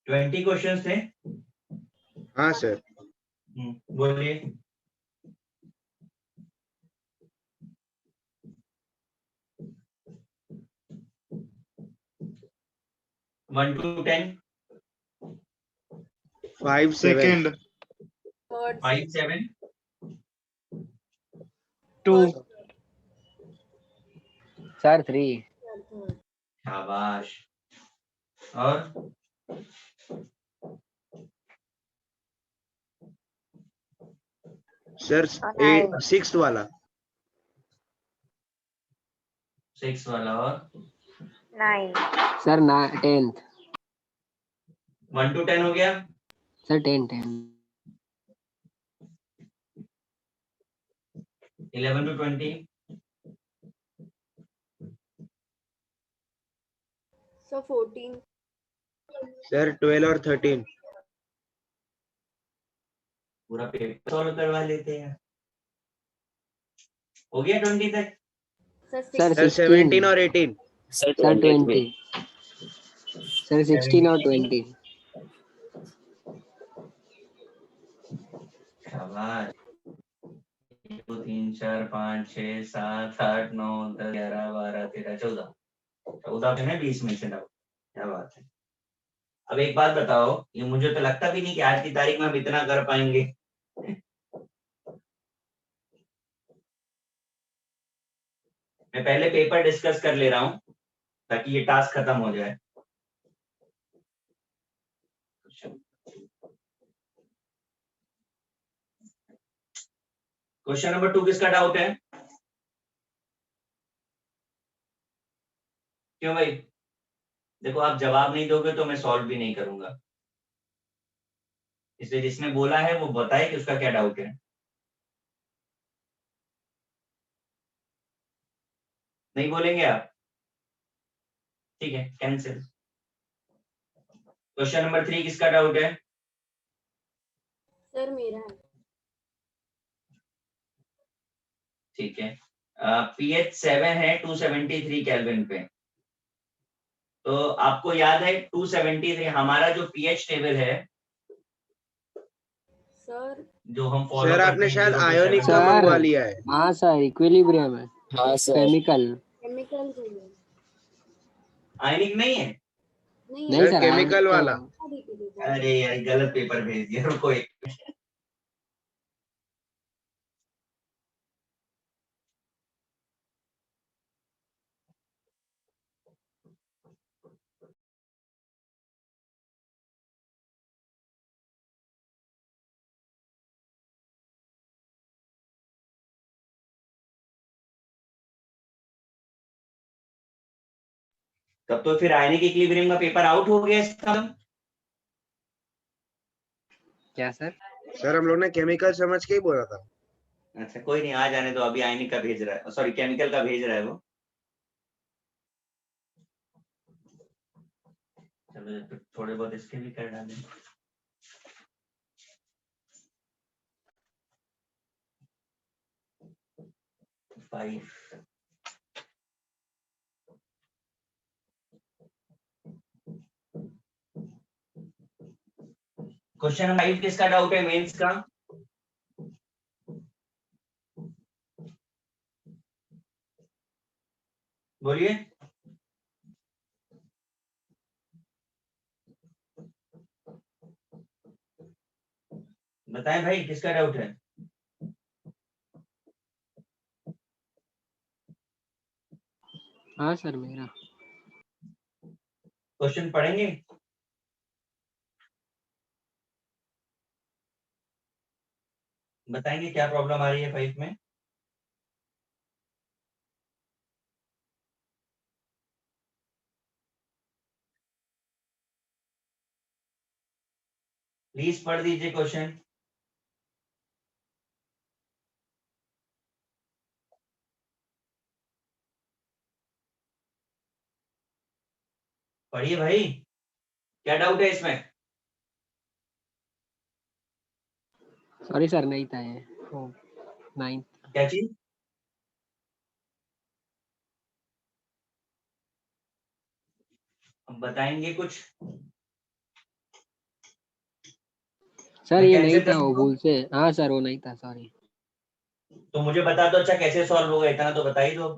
20 questions थे। हाँ sir. बोलिए। 1 to 10। 5 7 सेकंड 5 7। 2 सर 3। शाबाश। और सर 6 वाला 6 वाला। और 9 सर 10th। 1 to 10 हो गया। Sir 10 11 to 20। सर 14 सर 12 और 13 पूरा पेपर सॉल्व करवा लेते हैं। हो गया 20 तक। सर सर सर 17 और 18 सर 20 सर 16 और 20। शाबाश। 2 3 4 5 6 7 8 9 10 11 12 13 14 14 पे है 20 में से 9। क्या बात है। अब एक बात बताओ, ये मुझे तो लगता भी नहीं कि आज की तारीख में हम इतना कर पाएंगे। मैं पहले पेपर डिस्कस कर ले रहा हूं ताकि ये टास्क खत्म हो जाए। क्वेश्चन नंबर 2 किसका डाउट है? क्यों भाई? देखो, आप जवाब नहीं दोगे तो मैं सॉल्व भी नहीं करूंगा, इसलिए जिसने बोला है वो बताए कि उसका क्या डाउट है। नहीं बोलेंगे आप? ठीक है, कैंसिल। क्वेश्चन नंबर 3 किसका डाउट है? सर मेरा है। ठीक है। pH 7 है 273 केल्विन पे। तो आपको याद है 273 हमारा जो pH टेबल है, सर जो हम फॉलो सर करते आपने हैं शायद 0 to आयोनिक 7। का सर मंगवा लिया है। हाँ सर इक्विलिब्रियम है। हाँ सर। केमिकल केमिकल चाहिए। आयनिक नहीं है? नहीं सर सर केमिकल वाला। अरे यार, गलत पेपर भेज दिया। रुको एक। तब तो फिर आयनिक इक्विलिब्रियम का पेपर आउट हो गया इसका। क्या सर? सर हम लोग ने केमिकल समझ के ही बोला था। अच्छा कोई नहीं, आ जाने दो। अभी आयनिक का भेज रहा है, सॉरी केमिकल का भेज रहा है वो। चलो तो थोड़े बहुत इसके भी कर डालें। फाइव। क्वेश्चन नंबर 5 किसका डाउट है मेंस का? बोलिए। बताएं भाई, किसका डाउट है? हाँ सर मेरा। क्वेश्चन पढ़ेंगे? बताएंगे क्या प्रॉब्लम आ रही है 5 में? प्लीज पढ़ दीजिए क्वेश्चन। पढ़िए भाई, क्या डाउट है इसमें? सॉरी सर नहीं था ये। 9। क्या चीज? बताएंगे कुछ? सर मैं ये कैंसिल नहीं कर था, वो सकता हूँ? भूल से। हाँ सर वो नहीं था, सॉरी। तो मुझे बता दो, अच्छा कैसे सॉल्व होगा, इतना तो बता ही दो।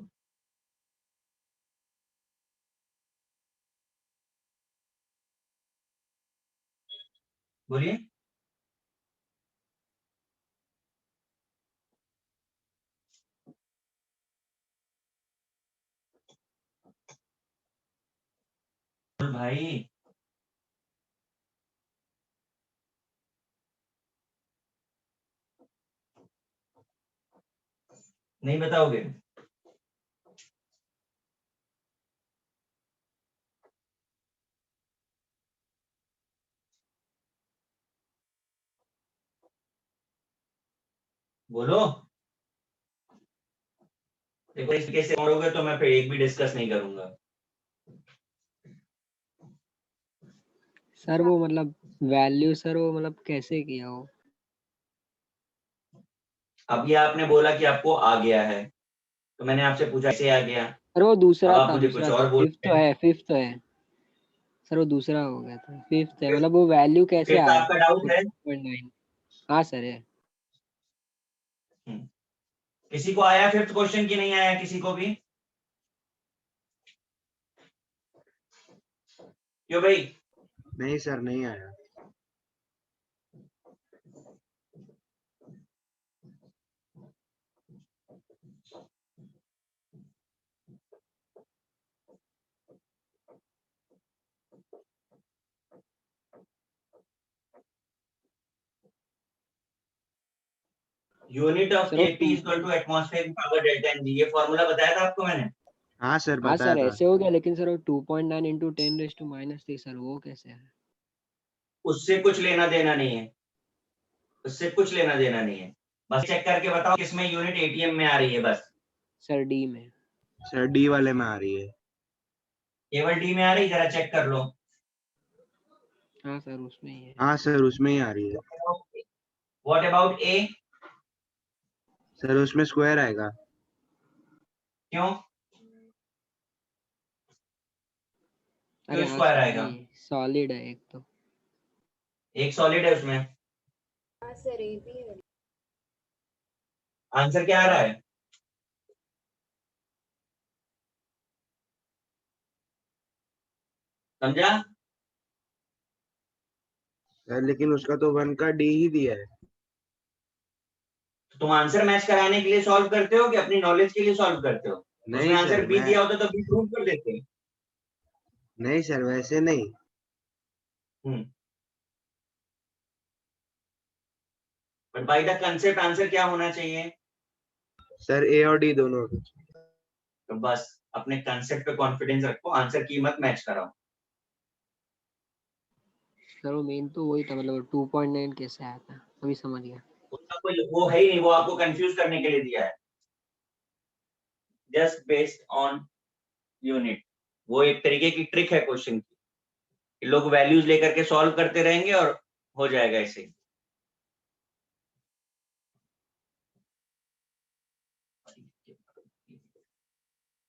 बोलिए। बोल भाई। नहीं बताओगे? बोलो। देखो इस तरीके से छोड़ोगे तो मैं फिर एक भी डिस्कस नहीं करूंगा। सर वो मतलब वैल्यू, सर वो मतलब कैसे किया हो? अभी आपने बोला कि आपको आ गया है, तो मैंने आपसे पूछा कैसे आ गया। सर वो अब दूसरा आप था, मुझे कुछ दूसरा था, और बोल फिफ्थ रहे तो हैं। है, फिफ्थ तो है। सर वो दूसरा हो गया था, फिफ्थ है, मतलब वो वैल्यू कैसे फिर तो आया आपका डाउट है। 2.9? हाँ सर है। हम्म, किसी को आया फिफ्थ क्वेश्चन की नहीं आया किसी को भी? क्यों भाई? नहीं सर, नहीं आया। यूनिट ऑफ सर वो KP to, equal to atmospheric power delta N G, ये फॉर्मूला बताया था आपको मैंने। हाँ सर, हाँ बताया सर था। ऐसे हो गया, लेकिन सर वो 2.9 इंटू 10⁻³ सर वो कैसे है? उससे कुछ लेना देना नहीं है, उससे कुछ लेना देना नहीं है। बस चेक करके बताओ किसमें यूनिट एटीएम में आ रही है बस। सर डी में। सर डी वाले में आ रही है। केवल डी में आ रही, जरा चेक कर लो। हाँ सर उसमें ही है। हाँ सर, उसमें ही आ रही है। What about A? सर उसमें स्क्वायर आएगा। क्यों? अरे क्यों हाँ स्क्वायर सर आएगा? ये सॉलिड है एक तो। एक सॉलिड है उसमें। हाँ सर ए भी है। आंसर क्या आ रहा है? समझा? सर लेकिन उसका तो 1 का डी ही दिया है। तो तुम आंसर मैच कराने के लिए सॉल्व करते हो कि अपनी नॉलेज के लिए सॉल्व करते हो? उसमें नहीं सर, आंसर बी मैं दिया होता तो बी प्रूव कर देते। नहीं सर, वैसे नहीं। Hmm. But by the concept answer क्या होना चाहिए? सर ए और डी दोनों। तो बस अपने कंसेप्ट पे कॉन्फिडेंस रखो, आंसर की मत मैच कराओ। सर वो मेन तो वही था, मतलब 2.9 कैसे आया था, अभी समझ गया। उसका कोई वो है ही नहीं, वो आपको कंफ्यूज करने के लिए दिया है, जस्ट बेस्ड ऑन यूनिट। वो एक तरीके की ट्रिक है क्वेश्चन की, कि लोग वैल्यूज लेकर के सॉल्व करते रहेंगे और हो जाएगा ऐसे।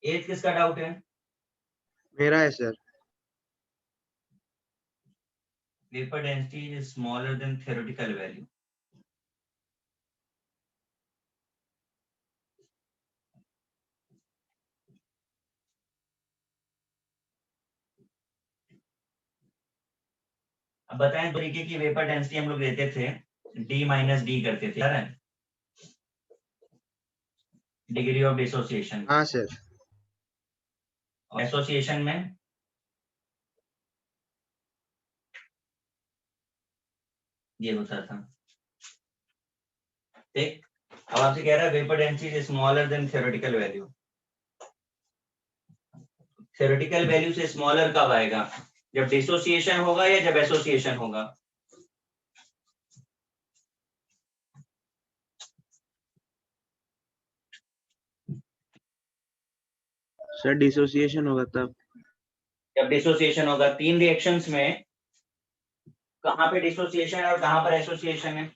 एज किसका डाउट है? मेरा है sir. Vapour density is smaller than theoretical value. अब बताएं, तरीके की वेपर डेंसिटी हम लोग लेते थे, डी माइनस डी करते थे, याद है? Degree of dissociation. हाँ सर। एसोसिएशन में ये होता था। ठीक। अब आपसे कह रहा है vapour density is smaller than theoretical value. Theoretical value से स्मॉलर कब आएगा? जब डिसोसिएशन होगा या जब एसोसिएशन होगा? सर डिसोसिएशन होगा तब। जब डिसोसिएशन होगा। तीन रिएक्शंस में कहां पे डिसोसिएशन है और कहां पर एसोसिएशन है?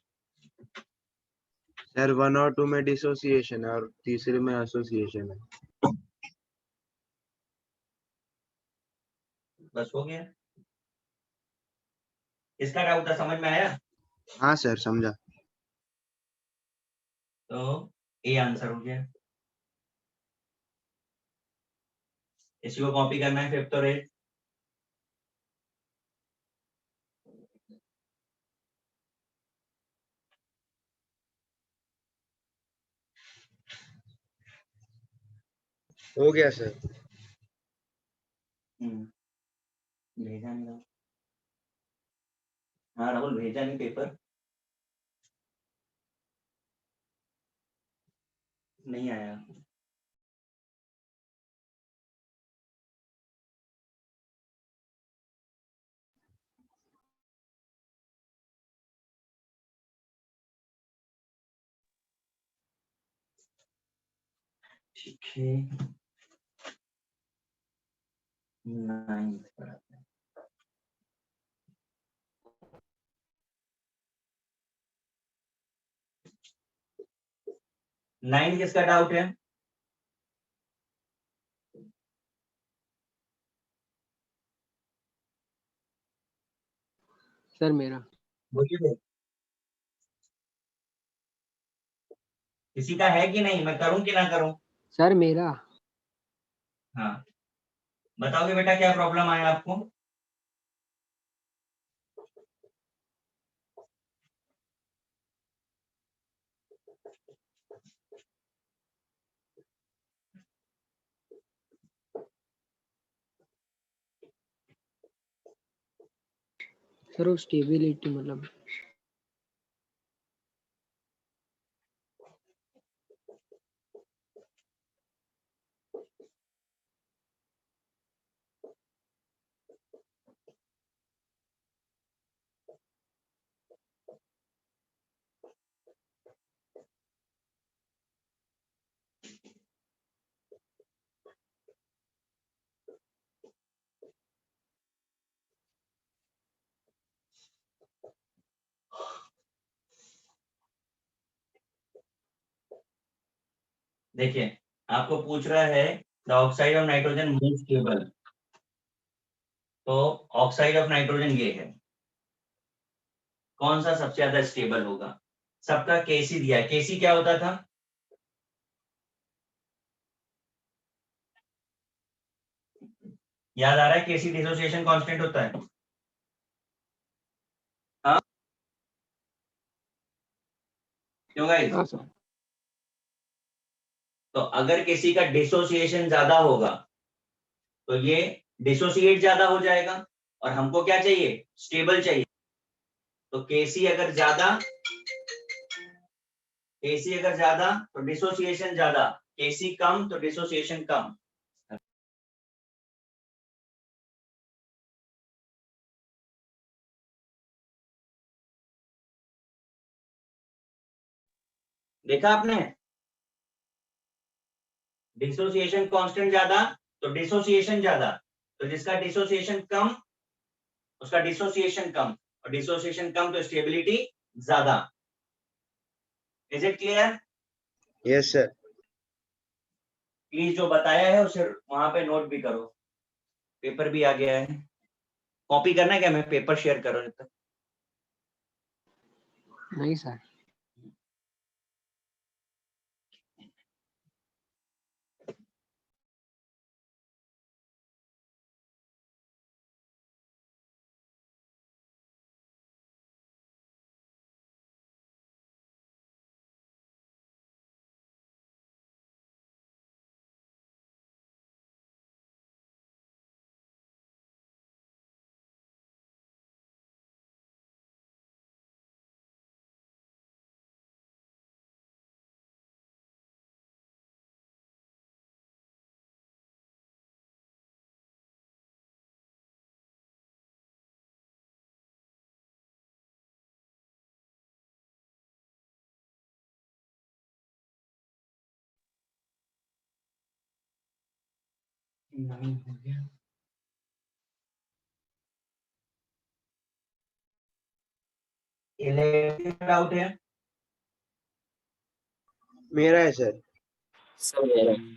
सर 1 और 2 में डिसोसिएशन है और तीसरे में एसोसिएशन है। बस हो गया। इसका डाउट था, समझ में आया? हाँ सर समझा। तो ए आंसर हो गया। इसी को कॉपी करना है फिफ्थ और एट। हो गया सर। भेजा नहीं राहुल। हाँ राहुल भेजा नहीं पेपर, नहीं आया। ठीक है, 9 पर आते हैं। 9 किसका डाउट है? सर मेरा। बोलिए। किसी का है कि नहीं, मैं करूं कि ना करूं? सर मेरा। हाँ बताओगे बेटा क्या प्रॉब्लम आया आपको? सर वो स्टेबिलिटी मतलब। देखिए आपको पूछ रहा है the oxide of nitrogen more stable, तो ऑक्साइड ऑफ नाइट्रोजन ये है, कौन सा सबसे ज्यादा स्टेबल होगा? सबका केसी दिया है। केसी क्या होता था? याद आ रहा है? केसी डिसोसिएशन कांस्टेंट होता है। हाँ क्यों गाइस? हाँ सर। तो अगर किसी का डिसोसिएशन ज्यादा होगा तो ये डिसोसिएट ज्यादा हो जाएगा, और हमको क्या चाहिए? स्टेबल चाहिए। तो केसी अगर ज्यादा, केसी अगर ज्यादा तो डिसोसिएशन ज्यादा, केसी कम तो डिसोसिएशन कम। देखा आपने? डिसोसिएशन कांस्टेंट ज्यादा तो डिसोसिएशन ज्यादा, तो जिसका डिसोसिएशन कम उसका डिसोसिएशन कम, और डिसोसिएशन कम तो स्टेबिलिटी ज्यादा। Is it clear? Yes sir. Please जो बताया है उसे वहां पे नोट भी करो। पेपर भी आ गया है, कॉपी करना है क्या? मैं पेपर शेयर करो जब तक। नहीं सर। नहीं हो गया। इलेक्ट्रिक डाउट है? मेरा है sir.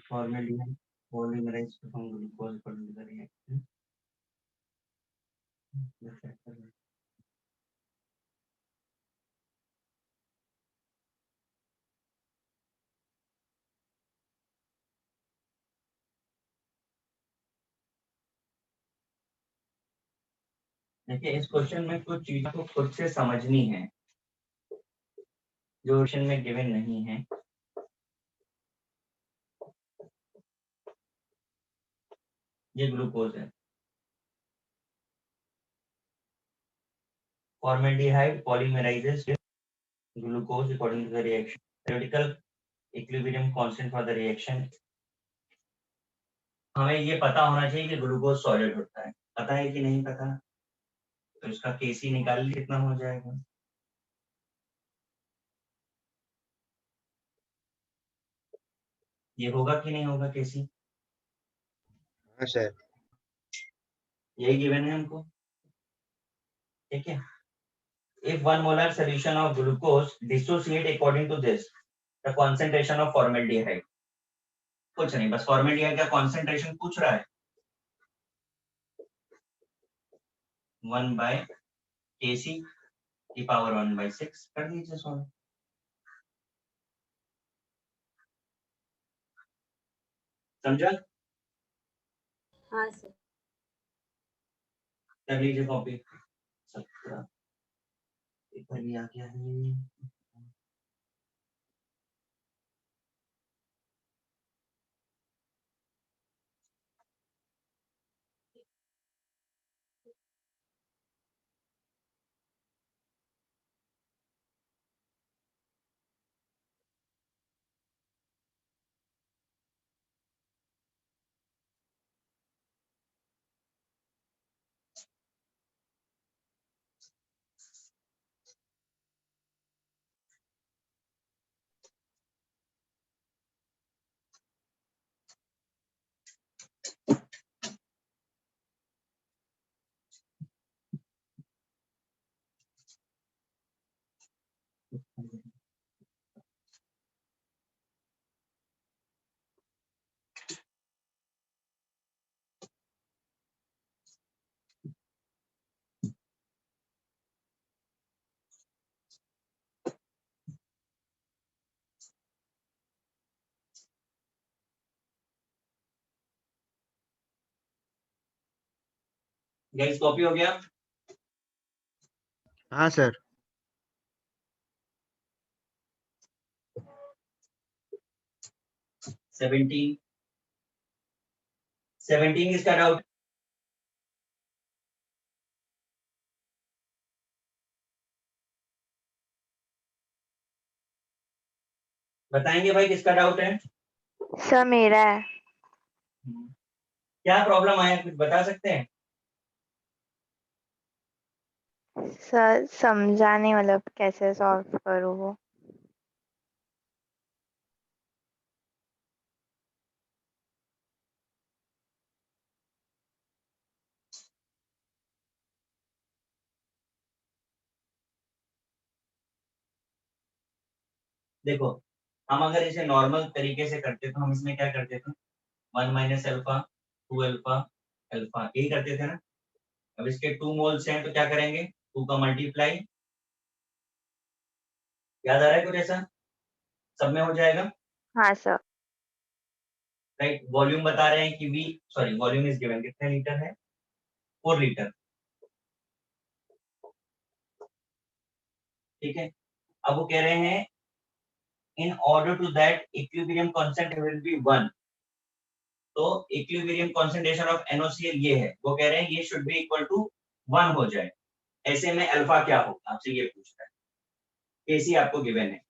Formalin polymerize from glucose पर रिएक्शन। देखिए इस क्वेश्चन में कुछ चीजों को खुद से समझनी है जो क्वेश्चन में गिवन नहीं है। ये ग्लूकोज है, formaldehyde polymerizes glucose according to the reaction, theoretical equilibrium constant for the reaction। हमें ये पता होना चाहिए कि ग्लूकोज सॉलिड होता है, पता है कि नहीं पता? तो इसका केसी निकाल ली, कितना हो जाएगा? ये होगा कि नहीं होगा केसी? हाँ सर। यही गिवन है हमको, ठीक है। If 1 molar solution of glucose dissociate according to this, the concentration of formaldehyde, कुछ नहीं, बस formaldehyde का concentration पूछ रहा है, 1 by Kc की पावर 1/6 कर दीजिए सॉल्व। समझा? हाँ सर। कर लीजिए कॉपी। 17 पेपर भी आ गया है। गाइस कॉपी हो गया? हाँ सर। 17 किसका डाउट? बताएंगे भाई किसका डाउट है? सर मेरा है। क्या प्रॉब्लम आया, कुछ बता सकते हैं? सर समझा नहीं, मतलब कैसे सॉल्व करूँ वो। देखो हम अगर इसे नॉर्मल तरीके से करते तो हम इसमें क्या करते थे, 1 माइनस अल्फा 2 अल्फा अल्फा, यही करते थे ना। अब इसके 2 मोल्स हैं तो क्या करेंगे, 2 का मल्टीप्लाई, याद आ रहा है कुछ ऐसा? सब में हो जाएगा, हाँ सर। राइट। वॉल्यूम बता रहे हैं कि we, sorry volume is given, कितने लीटर है? 4 लीटर, ठीक है। अब वो कह रहे हैं in order to that equilibrium constant will be 1, तो इक्विलिब्रियम कंसंट्रेशन ऑफ NaCl ये है, वो कह रहे हैं ये शुड बी इक्वल टू 1 हो जाए। ऐसे में अल्फा क्या होगा, आपसे ये पूछ रहा है। केसी आपको गिवन है,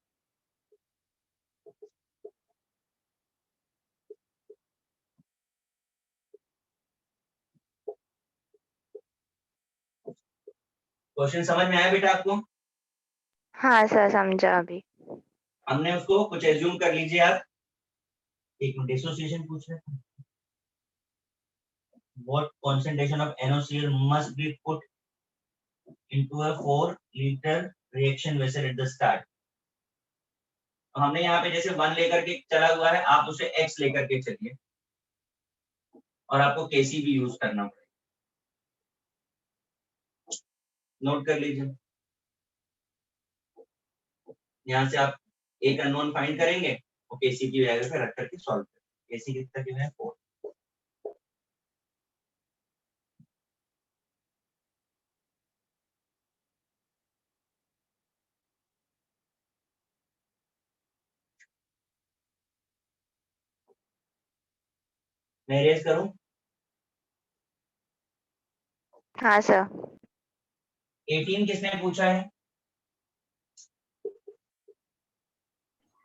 क्वेश्चन समझ में आया बेटा आपको? हाँ सर समझा अभी। हमने उसको कुछ एज्यूम कर लीजिए आप। एक मिनट, एसोसिएशन पूछ रहे हैं, what concentration of NaCl must be put into a 4 liter reaction vessel at the start। तो हमने यहाँ पे जैसे 1 लेकर के चला हुआ है, आप उसे x लेकर के चलिए और आपको केसी भी यूज करना पड़ेगा, नोट कर लीजिए। यहाँ से आप एक अननोन फाइंड करेंगे और केसी की वैल्यू पे रख करके सॉल्व करेंगे। केसी कितना गिवन है, 4। मैं इरेज करूं? हाँ सर। 18 किसने पूछा है?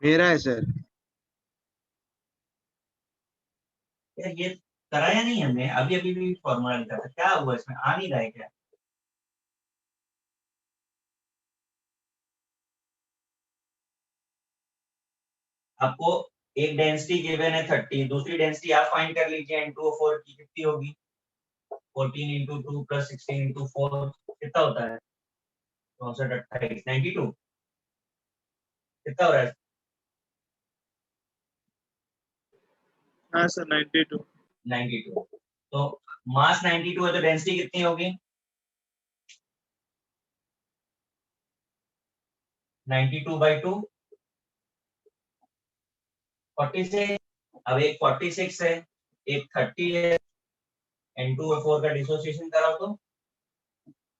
मेरा है सर। यार ये कराया नहीं हमने, अभी अभी भी फॉर्मूला लिखा था, क्या हुआ इसमें, आ नहीं रहा है क्या? आपको एक डेंसिटी गिवन है 30, दूसरी डेंसिटी आप फाइंड कर लीजिए N2O4 की कितनी होगी? 14 इंटू 2 प्लस 16 इंटू 4 कितना होता है? 64 28 92 कितना हो रहा है? हाँ सर 92। 92। तो मास 92 है तो डेंसिटी कितनी होगी? 92 बाई 2 46। अब एक 46 है, एक 30 है, N2O4 का डिसोसिएशन कराओ तो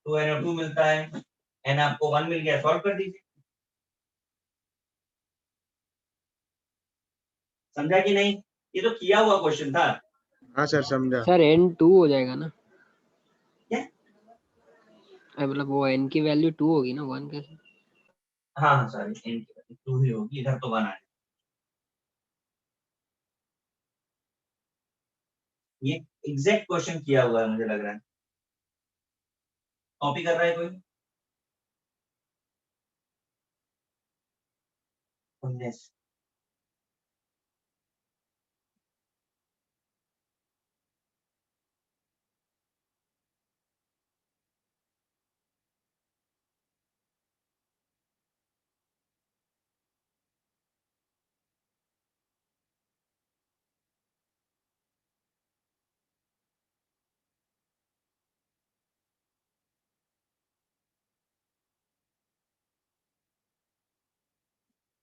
2NO2 मिलता है, N आपको 1 मिल गया, सॉल्व कर दीजिए। समझा कि नहीं? ये तो किया हुआ क्वेश्चन था। हाँ सर समझा। सर N2 हो जाएगा ना? क्या? मतलब वो N की वैल्यू 2 होगी ना, 1 कैसे? हाँ हाँ सॉरी, N की 2 ही होगी, इधर तो 1 आया। ये एग्जैक्ट क्वेश्चन किया हुआ है मुझे लग रहा है। कॉपी कर रहा है कोई? 19।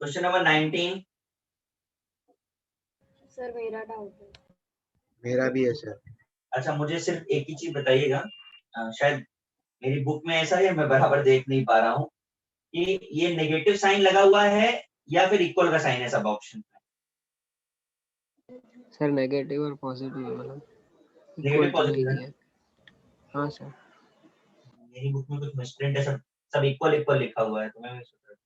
Question number 19। सर मेरा डाउट है। मेरा भी है सर। अच्छा मुझे सिर्फ एक ही चीज बताइएगा, शायद मेरी बुक में ऐसा है, मैं बराबर देख नहीं पा रहा हूँ कि ये नेगेटिव साइन लगा हुआ है या फिर इक्वल का साइन है सब ऑप्शन? सर नेगेटिव और पॉजिटिव है, मतलब नेगेटिव इक्वल तो नहीं पॉजिटिव है ना? है। हाँ सर। मेरी बुक में कुछ मिसप्रिंट है, सब सब इक्वल इक्वल लिखा हुआ है, तो मैं सोच रहा था।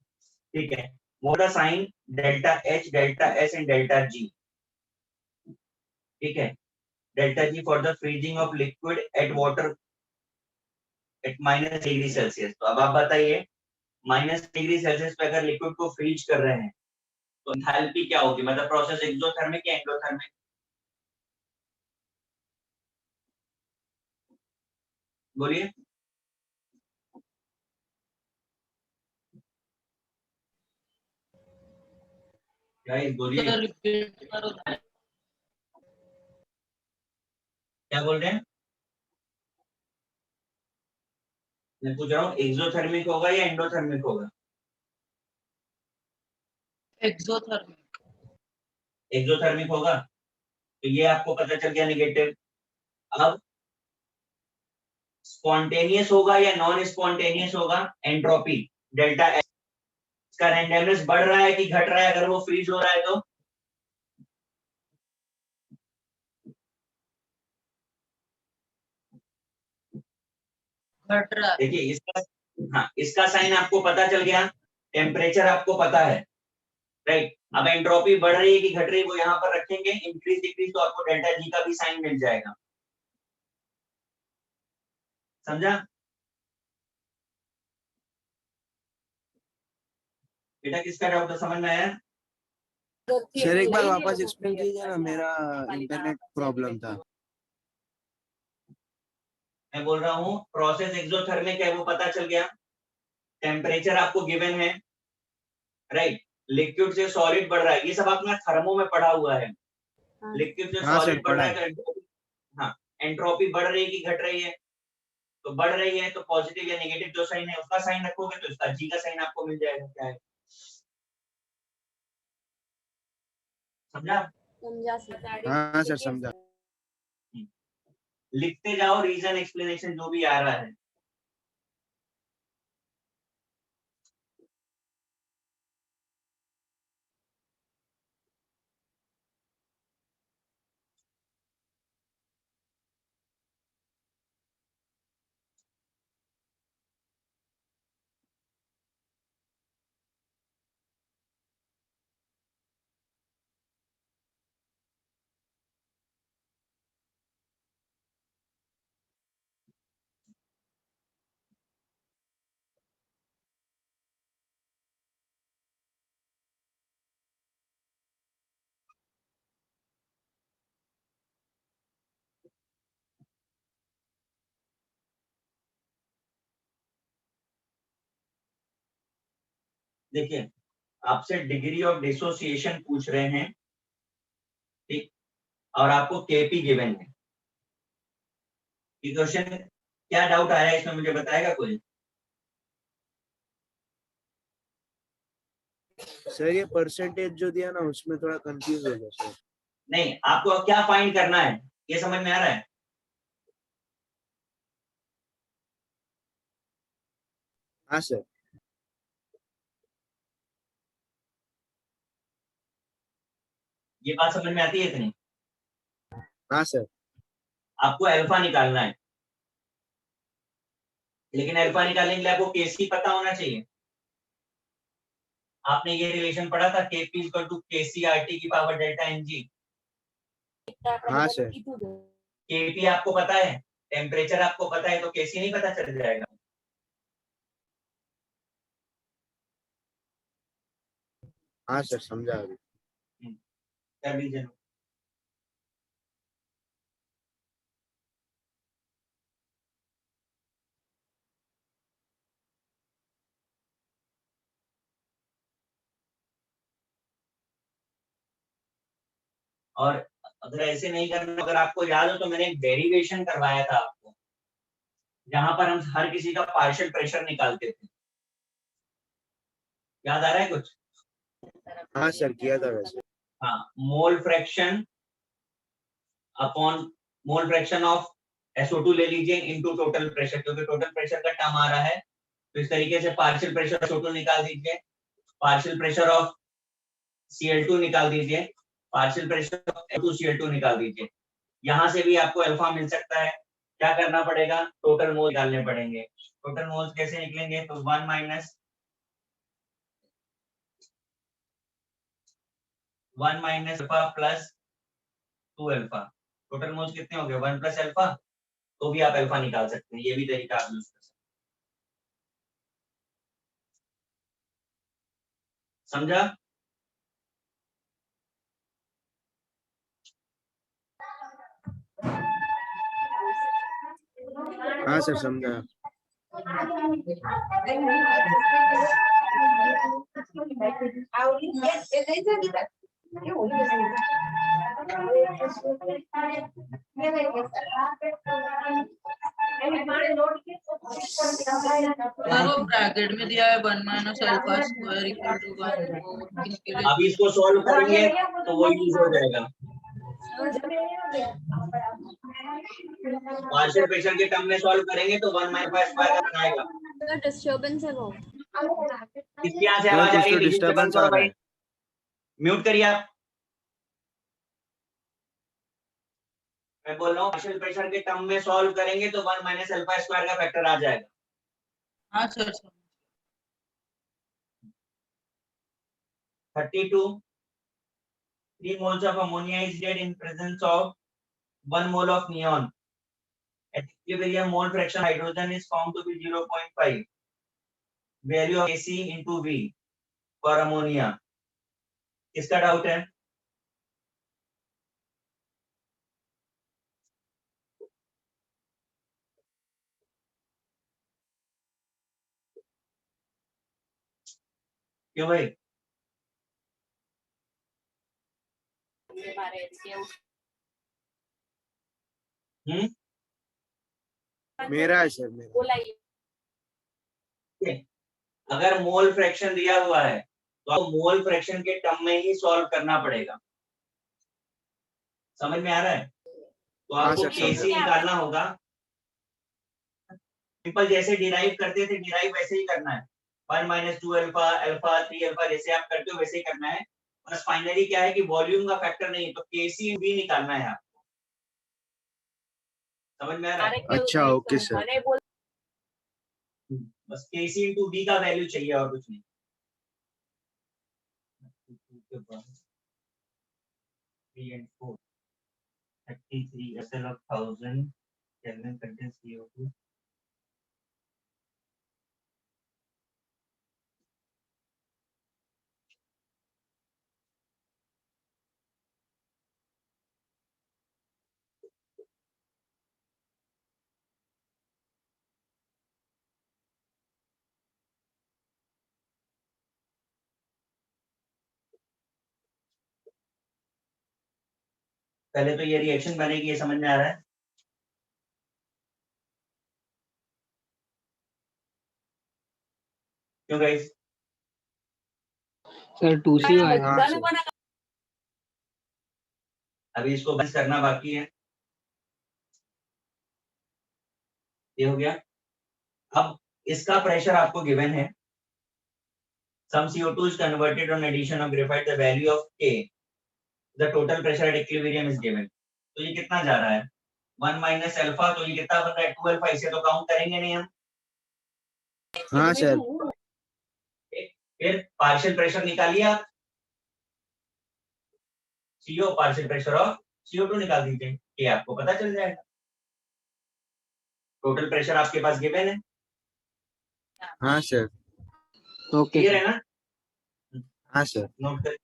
ठीक है, what the sine delta H delta S and delta G? ठीक है, delta G for the freezing of liquid at water at -degree Celsius. तो अब आप बताइए, -डिग्री सेल्सियस पे अगर लिक्विड को फ्रीज कर रहे हैं तो एंथैल्पी क्या होगी, मतलब प्रोसेस एक्सोथर्मिक या एंडोथर्मिक? बोलिए गाइस, बोलिए क्या बोल रहे हैं? मैं पूछ रहा हूँ एक्सोथर्मिक होगा या एंडोथर्मिक होगा? एक्सोथर्मिक होगा, तो ये आपको पता चल गया नेगेटिव। अब स्पॉन्टेनियस होगा या नॉन स्पॉन्टेनियस होगा? एंट्रोपी डेल्टा एच का रैंडमनेस बढ़ रहा है कि घट रहा है अगर वो फ्रीज हो रहा है तो? घट रहा है। देखिए इसका, हाँ इसका साइन आपको पता चल गया, टेम्परेचर आपको पता है, राइट? अब एंट्रोपी बढ़ रही है कि घट रही है वो यहाँ पर रखेंगे, इंक्रीज डिक्रीज तो आपको डेल्टा जी का भी साइन मिल जाएगा। समझा? बेटा किसका डाउट है, समझ में आया? सर एक बार वापस एक्सप्लेन कीजिए ना, मेरा इंटरनेट प्रॉब्लम था। मैं बोल रहा हूँ प्रोसेस एक्सोथर्मिक है वो पता चल गया, टेम्परेचर आपको गिवन है, राइट? लिक्विड से सॉलिड बढ़ रहा है, ये सब आपने थर्मो में पढ़ा हुआ है। हाँ लिक्विड से हाँ सर सॉलिड बढ़ पढ़ा रहा है। है तो हाँ, एंट्रोपी बढ़ रही है कि घट रही है? तो बढ़ रही है तो पॉजिटिव या नेगेटिव जो साइन है उसका साइन रखोगे तो इसका जी का साइन आपको मिल जाएगा। क्या है, समझा? समझा सर। हाँ सर समझा। लिखते जाओ रीजन एक्सप्लेनेशन जो भी आ रहा है। देखिए आपसे डिग्री ऑफ डिसोसिएशन पूछ रहे हैं, ठीक, और आपको केपी गिवन है। ये क्वेश्चन क्या डाउट आया है इसमें मुझे बताएगा कोई? सर ये परसेंटेज जो दिया ना उसमें थोड़ा कंफ्यूज हो गया सर। नहीं, आपको क्या फाइंड करना है ये समझ में आ रहा है? हाँ सर। ये बात समझ में आती है इतनी? हाँ सर। आपको अल्फा निकालना है, लेकिन अल्फा निकालने के लिए आपको केसी पता होना चाहिए। आपने ये रिलेशन पढ़ा था, KP equal to KC RT की पावर डेल्टा एनजी। हाँ सर। केपी आपको पता है, टेम्परेचर आपको पता है, तो केसी नहीं पता चल जाएगा? हाँ सर समझा अभी। कर दीजिए। और अगर ऐसे नहीं करना, अगर आपको याद हो तो मैंने एक डेरिवेशन करवाया था आपको, जहां पर हम हर किसी का पार्शियल प्रेशर निकालते थे। याद आ रहा है कुछ? हाँ सर किया था वैसे। हाँ, mole fraction upon mole fraction of SO2 ले लीजिए इनटू टोटल प्रेशर, क्योंकि टोटल प्रेशर का टर्म आ रहा है, तो इस तरीके से पार्शियल प्रेशर ऑफ SO2 निकाल दीजिए, पार्शियल प्रेशर ऑफ Cl2 निकाल दीजिए, पार्शियल प्रेशर ऑफ F2Cl2 निकाल दीजिए। यहां से भी आपको अल्फा मिल सकता है। क्या करना पड़ेगा? टोटल मोल निकालने पड़ेंगे। टोटल मोल्स कैसे निकलेंगे? तो 1 minus alpha plus 2 alpha. Total moles कितने हो गए? 1 प्लस अल्फा। तो भी आप अल्फा निकाल सकते हैं, ये भी तरीका आप यूज कर सकते हैं। समझा? हाँ सर समझा। सर वो ब्रैकेट में दिया है 1 minus alpha square equal to 1, तो इसके लिए अभी इसको सॉल्व करेंगे तो वो यूज हो जाएगा। पार्शियल प्रेशर के टर्म में सॉल्व करेंगे तो 1 माइनस स्क्वायर का आएगा। डिस्टर्बेंस है वो। किसके यहाँ से सर आवाज आ कुछ रही तो है? डीजे से बंद डिस्टरबेंस आ करो रहा भाई, है। म्यूट करिए आप। मैं बोल रहा हूँ पार्शियल प्रेशर के टर्म में सॉल्व करेंगे तो 1 माइनस अल्फा स्क्वायर का फैक्टर आ जाएगा। हाँ sir 32 3 moles of ammonia is dead in presence of 1 mole of neon. At equilibrium, mole fraction hydrogen is found to be 0.5. Value of Ac into V for ammonia. किसका doubt है? क्यों भाई? मेरा है sir मेरा। अगर मोल फ्रैक्शन दिया हुआ है तो आपको मोल फ्रैक्शन के टर्म में ही सॉल्व करना पड़ेगा। समझ में आ रहा है? तो हाँ आपको सर केसी समझा। निकालना होगा। सिंपल जैसे डिराइव करते थे डिराइव वैसे ही करना है। 1 माइनस 2 अल्फा, अल्फा 3 अल्फा जैसे आप करते हो वैसे ही करना है। बस फाइनली क्या है कि वॉल्यूम का फैक्टर नहीं, तो केसी भी निकालना है आपको। समझ में आ रहा है? अच्छा ओके सर। बस केसी इंटू बी का वैल्यू चाहिए और कुछ नहीं। 3 and 4 33 SL of 1000 Kelvin contains CO2. पहले तो ये रिएक्शन बनेगी, ये समझ में आ रहा है? क्यों गाइस? सर 2C आया। हाँ सर। अभी इसको बंद करना बाकी है। ये हो गया। अब इसका प्रेशर आपको गिवन है, some CO2 is converted on addition of graphite, the value of K, the total pressure at equilibrium is given. तो ये कितना जा रहा है? 1 माइनस अल्फा, तो ये कितना बन रहा है? 2 अल्फा। इसे तो काउंट करेंगे नहीं हम। हाँ सर। फिर पार्शियल प्रेशर निकालिए आप, CO partial pressure of CO2 निकाल दीजिए, ये आपको पता चल जाएगा। टोटल प्रेशर आपके पास गिवन है। हाँ सर। Okay clear sir. है ना? हाँ सर। नोट कर।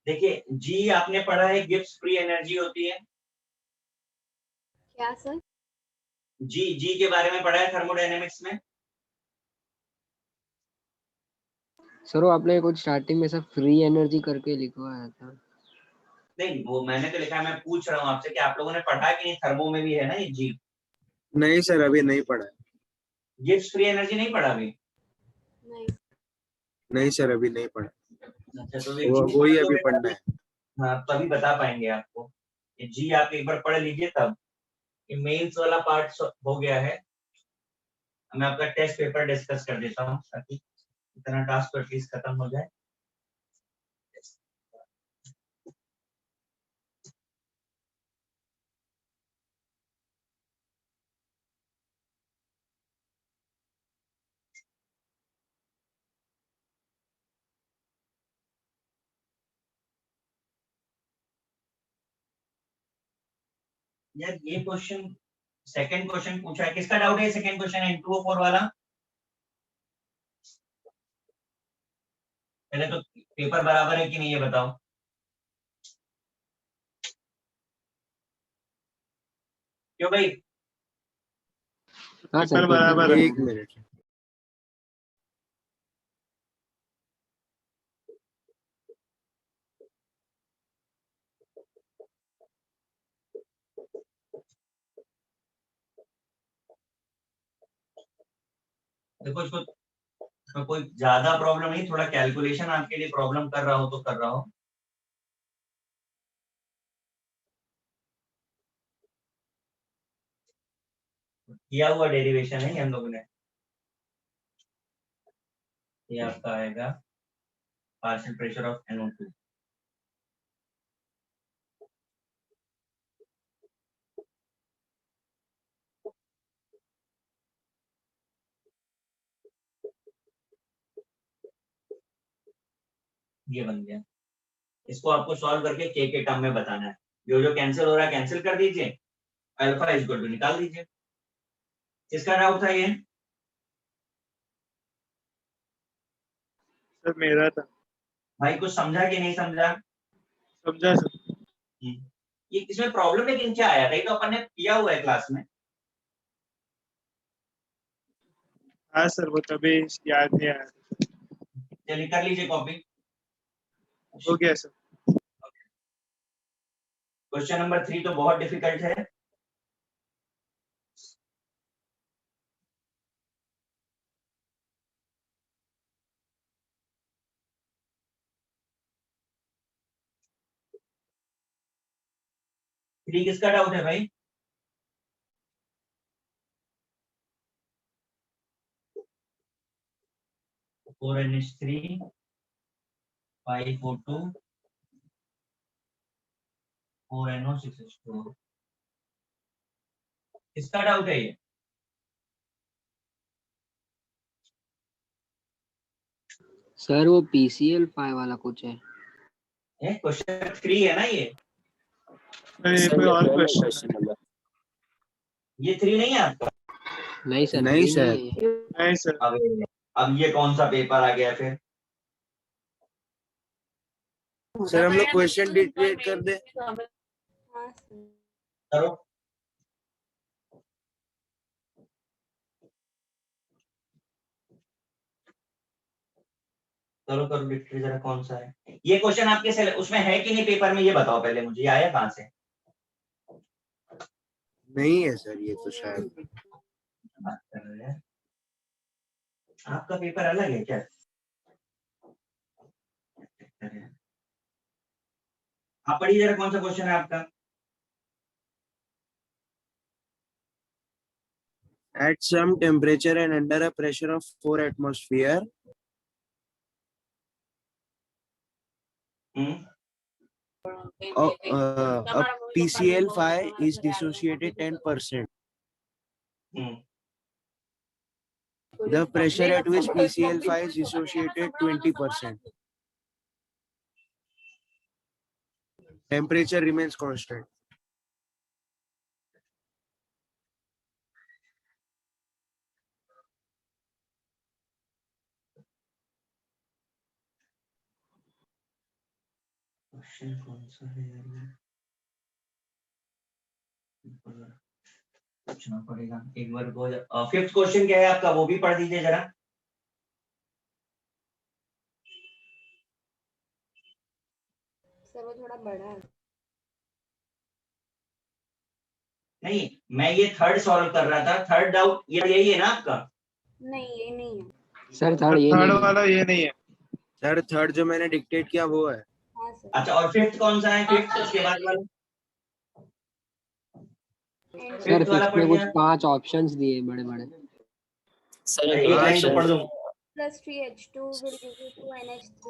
देखिए, जी आपने पढ़ा है, गिब्स फ्री एनर्जी होती है। क्या सर? जी के बारे में पढ़ा है थर्मोडायनेमिक्स में। सर वो आपने कुछ स्टार्टिंग में सब फ्री एनर्जी करके लिखवाया था। नहीं, वो मैंने तो लिखा है, मैं पूछ रहा हूँ आपसे कि आप लोगों ने पढ़ा है कि नहीं? थर्मो में भी है ना ये जी। नहीं सर, अभी नहीं पढ़ा है। गिब्स फ्री एनर्जी नहीं पढ़ा अभी? नहीं। नहीं सर, अभी नहीं पढ़ा। अच्छा, तो वही अभी पढ़ना है। हाँ, तभी बता पाएंगे आपको। ये जी आप एक बार पढ़ लीजिए तब। ये मेंस वाला पार्ट हो गया है। मैं आपका टेस्ट पेपर डिस्कस कर देता हूँ ताकि इतना टास्क एटलीस्ट खत्म हो जाए। यार ये क्वेश्चन, सेकंड क्वेश्चन पूछा है, किसका डाउट है? सेकंड क्वेश्चन N2O4 वाला। पहले तो पेपर बराबर है कि नहीं ये बताओ। क्यों भाई? हाँ सर, पेपर बराबर है। एक मिनट। देखो, इसको तो कोई ज्यादा प्रॉब्लम नहीं, थोड़ा कैलकुलेशन आपके लिए प्रॉब्लम कर रहा हो तो कर रहा हो। किया हुआ डेरिवेशन है ये हम लोगों ने। ये आपका आएगा पार्शियल प्रेशर ऑफ NO2। ये बन गया। इसको आपको सॉल्व करके के टर्म में बताना है। जो जो कैंसिल हो रहा है कैंसिल कर दीजिए, अल्फा इज इक्वल टू निकाल दीजिए। किसका डाउट था ये? सर मेरा था। भाई कुछ समझा कि नहीं समझा? समझा सर। ये इसमें प्रॉब्लम लेकिन क्या आया था? ये तो अपन ने किया हुआ है क्लास में। हाँ सर, वो तभी याद नहीं आया। चलिए कर लीजिए कॉपी। हो गया सर। क्वेश्चन नंबर 3 तो बहुत डिफिकल्ट है। थ्री किसका डाउट है भाई? Four NH3 5O2 4NO6H2। किसका डाउट है ये? सर वो PCl5 वाला कुछ है। ये क्वेश्चन 3 है ना ये अरे कोई और क्वेश्चन? ये 3 नहीं है आपका? नहीं सर, नहीं three सर। नहीं है ये। नहीं सर। अब ये कौन सा पेपर आ गया फिर? सर हम लोग क्वेश्चन डिटेल कर दे। हाँ सर। करो। करो करो डिक्टेट जरा कौन सा है ये क्वेश्चन आपके उसमें है कि नहीं पेपर में, ये बताओ पहले मुझे, ये आया कहाँ से? नहीं है सर ये तो शायद। बात कर रहे हैं आपका पेपर अलग है क्या? आप पढ़िए जरा कौन सा क्वेश्चन है आपका? At some temperature and under a pressure of 4 atmosphere, a PCl5 is dissociated 10%. The pressure at which PCl5 is dissociated 20%. Temperature remains constant. Question कौन सा है यार ये? पूछना पड़ेगा एक बार को। फिफ्थ क्वेश्चन क्या है आपका, वो भी पढ़ दीजिए जरा। सर वो थोड़ा बड़ा है। नहीं मैं ये थर्ड सॉल्व कर रहा था, थर्ड डाउट ये यही है ना आपका? नहीं ये नहीं है। सर थर्ड ये थर्ड नहीं है। वाला ये नहीं है। सर थर्ड जो मैंने डिक्टेट किया वो है। हाँ सर। अच्छा और फिफ्थ कौन सा है? फिफ्थ उसके बाद वाला सर फिफ्थ वाला फिफ्थ में पढ़िए। कुछ 5 ऑप्शंस दिए बड़े बड़े। एक लाइन तो पढ़ दूं। +3H2 will give you 2NH3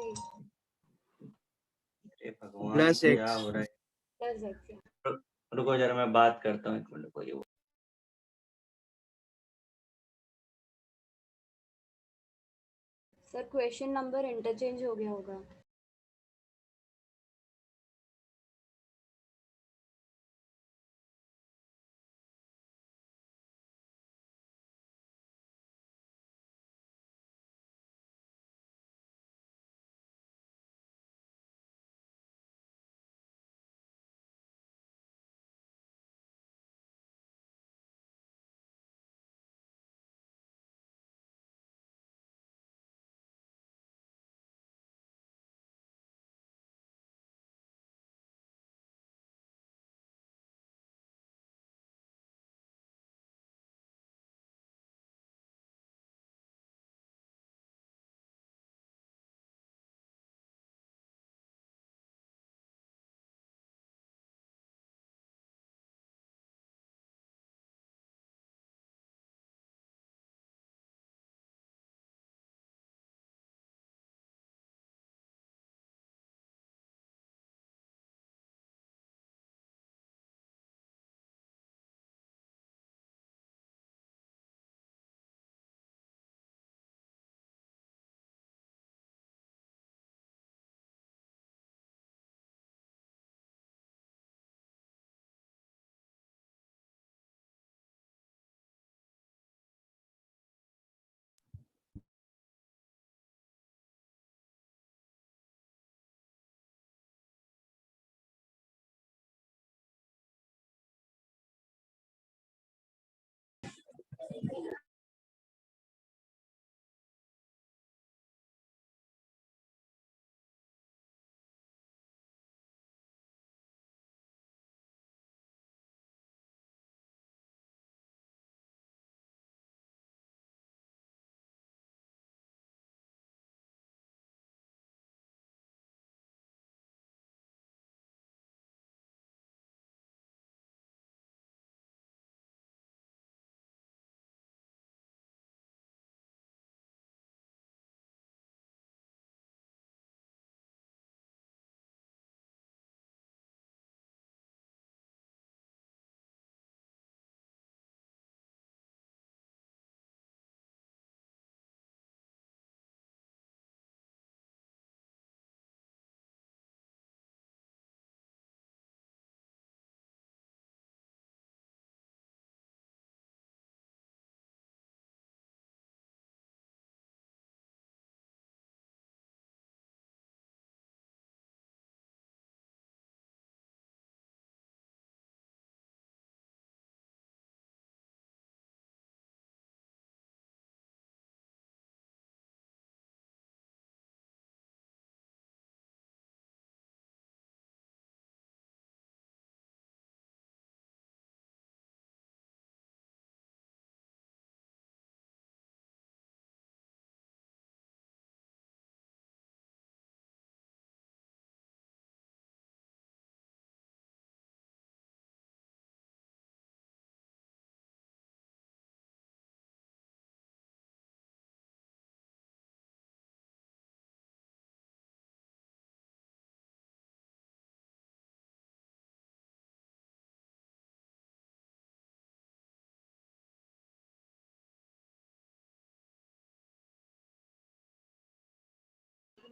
अरे भगवान Plus क्या X. हो रहा है? plus X। रुको जरा मैं बात करता हूँ एक मिनट को। ये सर क्वेश्चन नंबर इंटरचेंज हो गया होगा।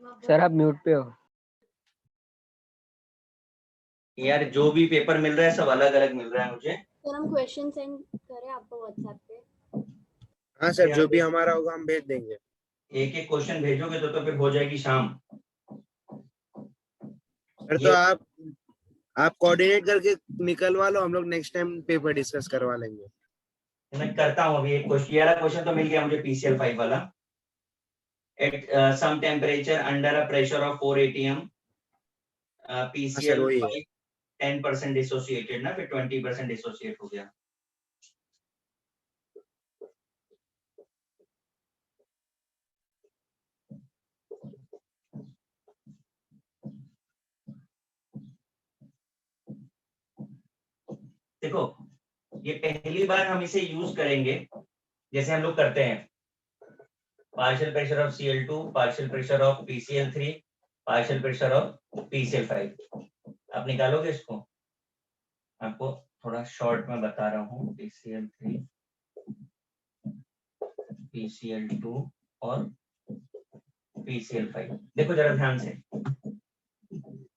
सर आप म्यूट पे हो। यार जो भी पेपर मिल रहा है सब अलग अलग मिल रहा है मुझे। सर हम क्वेश्चन सेंड करें आपको व्हाट्सएप पे? हाँ सर, जो भी हमारा होगा हम भेज देंगे। एक एक क्वेश्चन भेजोगे तो फिर हो जाएगी शाम। सर तो आप कोऑर्डिनेट करके निकलवा लो, हम लोग नेक्स्ट टाइम पेपर डिस्कस करवा लेंगे। मैं करता हूँ अभी एक क्वेश्चन। ये वाला क्वेश्चन तो मिल गया मुझे PCL 5 वाला। At some temperature under a pressure of 4 atm PCL वही है। 5 10% डिसोसिएटेड ना, फिर 20% डिसोसिएट हो गया। देखो ये पहली बार हम इसे यूज करेंगे, जैसे हम लोग करते हैं partial pressure of Cl2, partial pressure of PCl3, partial pressure of PCl5। आप निकालोगे इसको? आपको थोड़ा शॉर्ट में बता रहा हूँ। PCl3, PCl2 और PCl5। देखो जरा ध्यान से,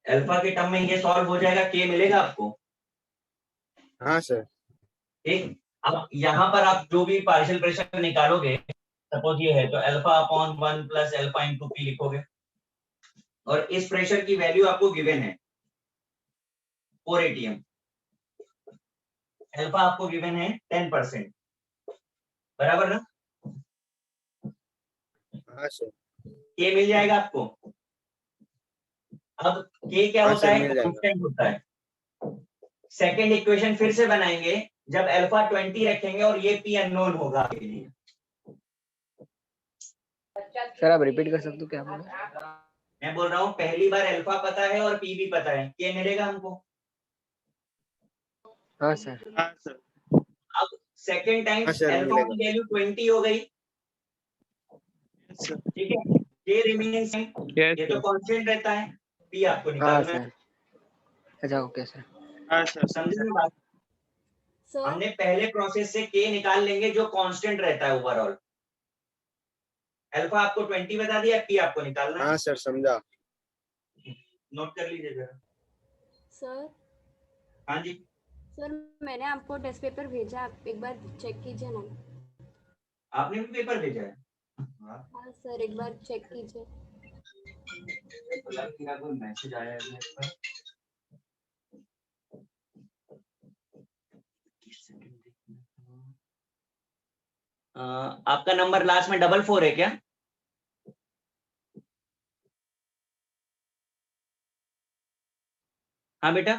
अल्फा के टर्म में ये सॉल्व हो जाएगा, K मिलेगा आपको। हाँ सर। ठीक, अब यहाँ पर आप जो भी पार्शियल प्रेशर निकालोगे, सपोज ये है, तो alpha upon 1 plus alpha into P लिखोगे, और इस प्रेशर की वैल्यू आपको गिवन है 4 atm, अल्फा आपको गिवन है 10%, बराबर ना? हाँ सर। K मिल जाएगा आपको। अब K क्या हाँ होता सर, है? मिल जाएगा। कांस्टेंट होता है। सेकेंड इक्वेशन फिर से बनाएंगे जब अल्फा 20 रखेंगे और ये P अननोन होगा आपके लिए। सर आप रिपीट कर सकते हो क्या बोला? मैं बोल रहा हूँ पहली बार अल्फा पता है और P भी पता है, K मिलेगा हमको। हाँ सर। हाँ सर। अब सेकेंड टाइम हाँ सर, अल्फा मिलेगा। की वैल्यू 20 हो गई, Yes, sir. ठीक है। K रिमेनिंग सेम, Yes, ये तो sir. कांस्टेंट रहता है, P आपको हाँ निकालना है। सर। अच्छा ओके सर। हाँ सर। समझे ना बात? सर हमने पहले प्रोसेस से K निकाल लेंगे जो कांस्टेंट रहता है ओवरऑल। अल्फा आपको 20 बता दिया, P आपको निकालना है। हाँ सर, समझा। नोट कर लीजिए जरा। सर हाँ जी, सर मैंने आपको टेस्ट पेपर भेजा, आप एक बार चेक कीजिए ना। आपने भी पेपर भेजा है? हाँ सर एक बार चेक कीजिए। मेरा कोई मैसेज आया है इस पर। आपका नंबर लास्ट में 44 है क्या? हाँ बेटा।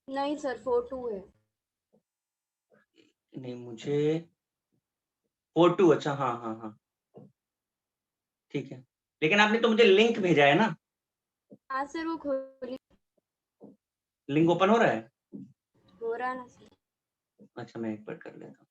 नहीं सर 42 है। नहीं मुझे 42। अच्छा हाँ हाँ हाँ ठीक है, लेकिन आपने तो मुझे लिंक भेजा है ना। हाँ सर वो खोली, लिंक ओपन हो रहा है? हो रहा है ना सर। अच्छा मैं एक बार कर लेता हूँ।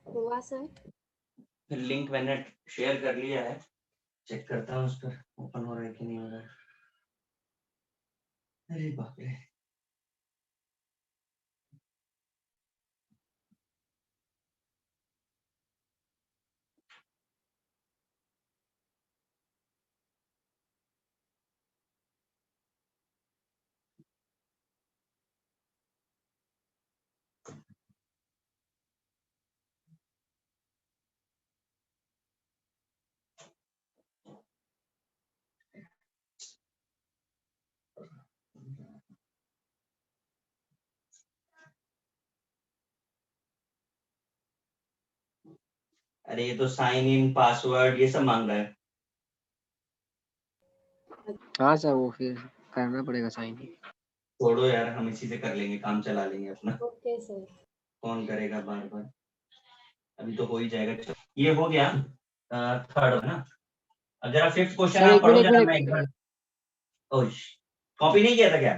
हुआ सर? लिंक मैंने शेयर कर लिया है, चेक करता हूँ उस पर ओपन हो रहा है कि नहीं हो रहा है। अरे बाप रे। अरे ये तो साइन इन पासवर्ड ये सब मांग रहा है। हाँ सर वो फिर करना पड़ेगा साइन। छोड़ो यार, हम इसी से कर लेंगे, काम चला लेंगे अपना। Okay sir. कौन करेगा बार बार, अभी तो हो ही जाएगा। चलो, ये हो गया थर्ड ना। अब जरा फिफ्थ क्वेश्चन सर आप एक पढ़ो मिनट जरा, एक मैं एक मिनट। बार। ओश, कॉपी नहीं किया था क्या?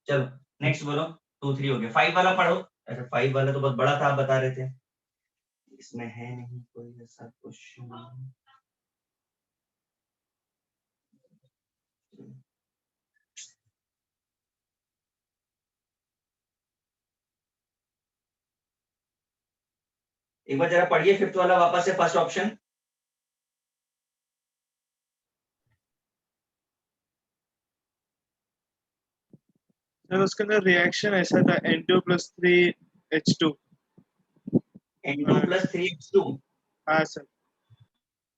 चलो नेक्स्ट बोलो। 2 3 हो गया, 5 वाला पढ़ो। अच्छा 5 वाला तो बहुत बड़ा था, आप बता रहे थे। इसमें है नहीं कोई ऐसा क्वेश्चन। एक बार जरा पढ़िए फिफ्थ वाला वापस से, फर्स्ट ऑप्शन। सर उसके अंदर रिएक्शन ऐसा था N2+3H2। N2+3H2 हाँ सर।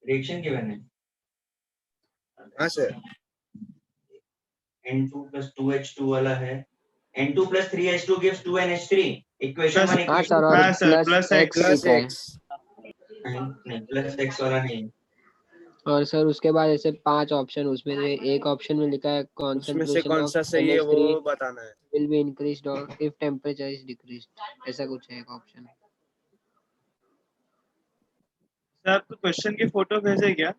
रिएक्शन गिवन है। हाँ सर। N2+2H2 वाला है। N2+3H2 gives 2NH3, equation plus 1 हाँ इक्वेशन सर, और हाँ sir, plus plus x plus लिखा है। एक्स। नहीं, प्लस x वाला नहीं। और सर उसके बाद ऐसे 5 ऑप्शन, उसमें से एक ऑप्शन में लिखा है उसमें से कॉन्सेंट्रेशन कौन ऑफ सा सही है वो NH3 बताना है। will be increased or if temperature is decreased, ऐसा कुछ है एक ऑप्शन। सर आपको क्वेश्चन की फोटो भेजे क्या?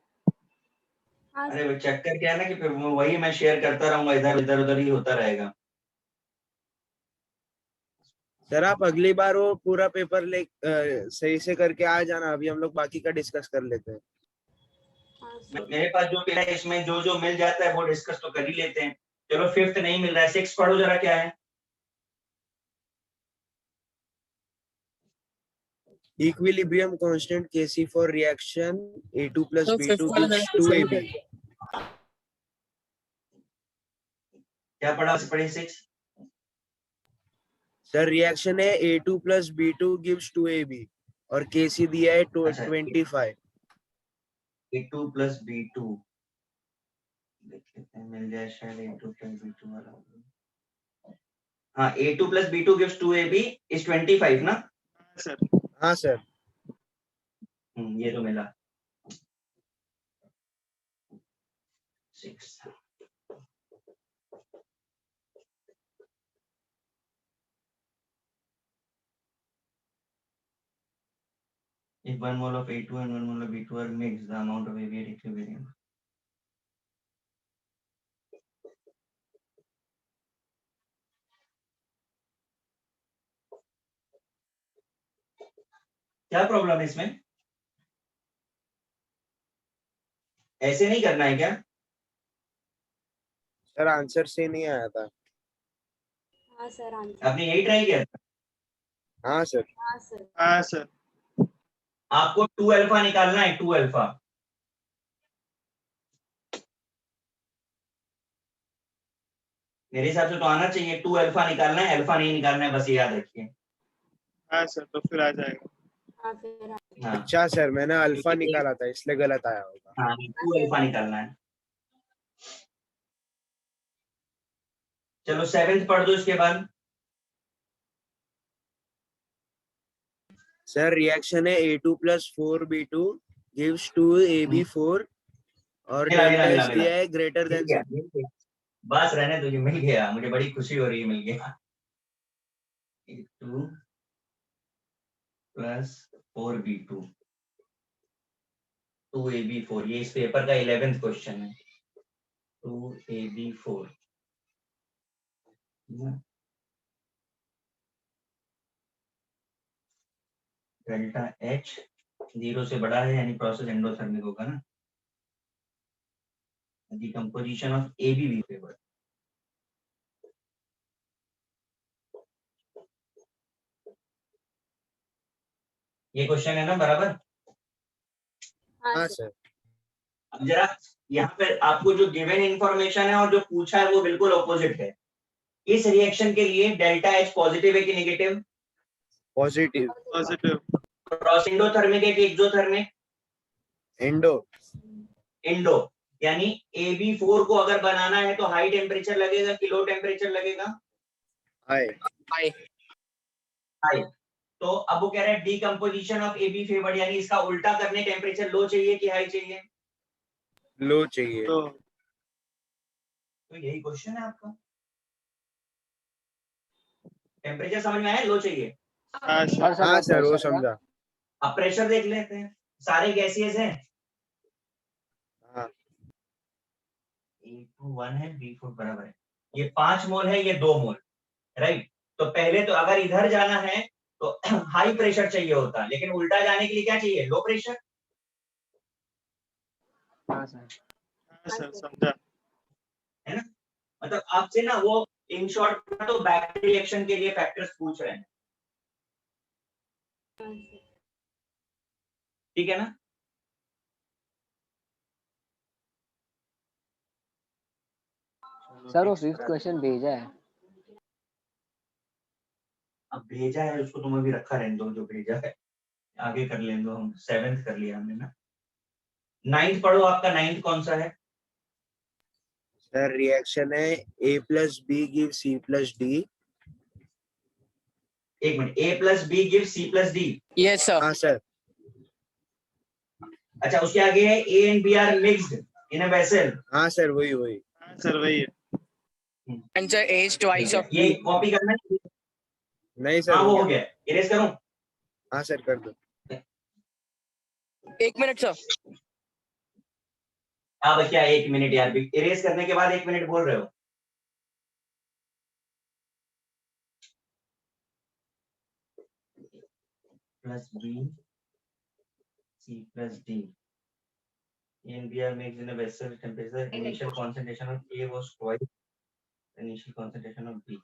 हाँ अरे सर। वो चक्कर क्या है ना कि फिर वही मैं शेयर करता रहूंगा, इधर इधर उधर ही होता रहेगा। सर आप अगली बार वो पूरा पेपर सही से करके आ जाना, अभी हम लोग बाकी का डिस्कस कर लेते हैं। हाँ सर। मेरे पास जो पेन है इसमें जो जो मिल जाता है वो डिस्कस तो कर ही लेते हैं। चलो फिफ्थ नहीं मिल रहा है, सिक्स पढ़ो जरा क्या है। Equilibrium constant Kc for reaction A2 plus तो फिफ्थ B2 वाला gives मैंने 2AB। क्या पढ़ा पढ़े सिक्स? सर रिएक्शन है A2 plus B2 gives 2AB और Kc दिया है अच्छा 25। A2+B2 देख लेते हैं, मिल जाए शायद A2+B2 वाला। हाँ A2+B2 gives 2AB is 25 ना। सर हाँ सर। ये तो मिला। 6 if 1 mole of A2 and 1 mole of B2 are mixed, the amount of AB at equilibrium. क्या प्रॉब्लम है इसमें? ऐसे नहीं करना है क्या? सर आंसर से नहीं आया था। हाँ सर आंसर। आपने यही ट्राई किया था? हाँ सर। हाँ सर। हाँ सर। आपको 2 अल्फा निकालना है, 2 अल्फा। मेरे हिसाब से तो आना चाहिए, 2 अल्फा निकालना है, अल्फा नहीं निकालना है, बस ये याद रखिए। हाँ सर, तो फिर आ जाएगा। हाँ फिर। हाँ अच्छा सर, मैंने अल्फा निकाला था इसलिए गलत आया होगा। हाँ 2 अल्फा निकालना है। चलो सेवेंथ पढ़ दो इसके बाद। सर रिएक्शन है A2 plus 4B2 gives 2AB4 और मिला मिला डेल्टा मिला एच मिला, दिया है ग्रेटर मिल देन गया मिल गया। बस रहने दो, ये मिल गया, मुझे बड़ी खुशी हो रही है, मिल गया। 2 + 4B2 2AB4, ये इस पेपर का 11th क्वेश्चन है। 2AB4 डेल्टा H 0 से बड़ा है यानी प्रोसेस एंडोथर्मिक होगा ना। Decomposition of ABV paper. ये क्वेश्चन है ना बराबर। हाँ हाँ सर। सर। अब जरा यहाँ पे आपको जो गिवन इंफॉर्मेशन है और जो पूछा है वो बिल्कुल ऑपोजिट है। इस रिएक्शन के लिए डेल्टा H पॉजिटिव है कि negative? Positive. Positive. Cross endothermic है कि एक्सोथर्मिक? एंडो। इंडो। यानी AB4 को अगर बनाना है तो हाई टेम्परेचर लगेगा कि लो टेम्परेचर लगेगा? हाय। हाई। तो अब वो कह रहा है डीकंपोजिशन ऑफ AB फेवर्ड, यानी इसका उल्टा करने टेम्परेचर लो चाहिए कि हाई चाहिए? लो चाहिए। तो तो यही क्वेश्चन है आपका। टेम्परेचर समझ में आया, लो चाहिए। हाँ सर। और सर हाँ वो सर वो प्रेशर का? समझा। अब प्रेशर देख लेते हैं, सारे गैसियस हैं। हाँ A21 है, B4 बराबर है, ये 5 मोल है, ये 2 मोल, राइट। तो पहले तो अगर इधर जाना है तो हाई प्रेशर चाहिए होता, लेकिन उल्टा जाने के लिए क्या चाहिए, लो प्रेशर, हाँ सर। हाँ सर समझा। है ना। मतलब आपसे ना वो इन शॉर्ट तो बैक रिएक्शन के लिए फैक्टर्स पूछ रहे हैं, हाँ सर। ठीक है ना। सर वो फिफ्थ क्वेश्चन भेजा है। अब भेजा है उसको तुम अभी रखा रहने दो, जो भेजा है आगे कर लेंगे दो, हम 7th कर लिया हमने ना। 9th पढ़ो, आपका 9th कौन सा है। सर रिएक्शन है A+B गिव C+D। एक minute, A+B give C+D। Yes, sir. हाँ सर। अच्छा, उसके आगे है A and B are mixed in a vessel। हाँ सर वही वही। हाँ सर वही है। And sir, age twice of ये B. कॉपी करना है? नहीं सर हाँ हो वो हो गया। गया, इरेज करूं। हाँ सर कर दो। 1 minute, sir. अब क्या 1 मिनट यार, इरेज करने के बाद 1 मिनट बोल रहे हो। Plus B C+D A and B are mixed in a vessel, temperature initial concentration of A was twice the initial concentration of B।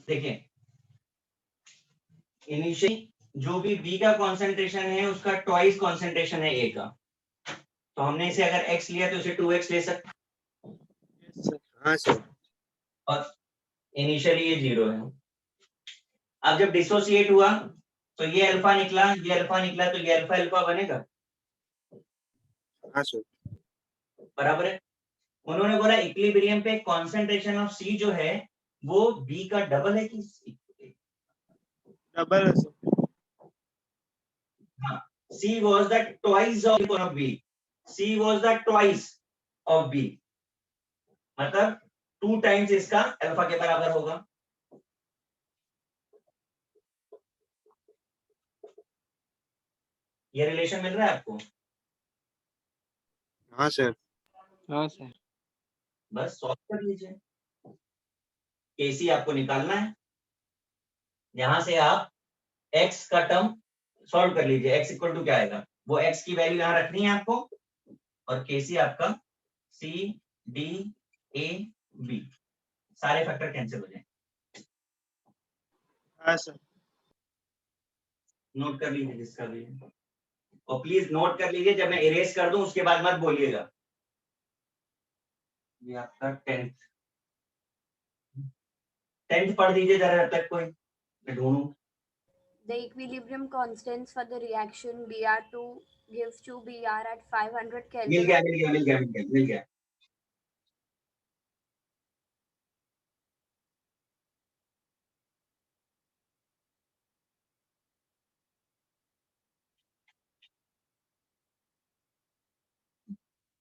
देखिए, इनिशियली जो भी B का कॉन्सेंट्रेशन है उसका ट्वाइस कॉन्सेंट्रेशन है A का, तो हमने इसे अगर X लिया तो इसे 2X ले सकते, Yes, sir. हाँ सर। और इनिशियली ये 0 है। अब जब डिसोसिएट हुआ तो ये अल्फा निकला, ये अल्फा निकला, तो ये अल्फा अल्फा बनेगा, हाँ सर। बराबर है। उन्होंने बोला इक्विलिब्रियम पे कॉन्सेंट्रेशन ऑफ C जो है वो B का डबल है कि डबल है सर। हाँ, C was the twice of B, C was the twice of B, मतलब 2 टाइम्स इसका अल्फा के बराबर होगा। ये रिलेशन मिल रहा है आपको। हाँ सर। हाँ सर। बस सॉल्व कर लीजिए, KC आपको निकालना है, यहां से आप x का टर्म सॉल्व कर लीजिए। x इक्वल टू क्या आएगा, वो x की वैल्यू यहां रखनी है आपको, और KC आपका C D A B, सारे फैक्टर कैंसिल हो जाएंगे। हाँ सर। नोट कर लीजिए जिसका भी है, और प्लीज नोट कर लीजिए, जब मैं इरेज कर दूं उसके बाद मत बोलिएगा। ये आपका 10th पढ़ दीजिए जरा जब तक, कोई मैं ढूंढूं। The equilibrium constants for the reaction Br2 gives to Br at 500 mill Kelvin. गया मिल गया मिल गया मिल गया मिल गया।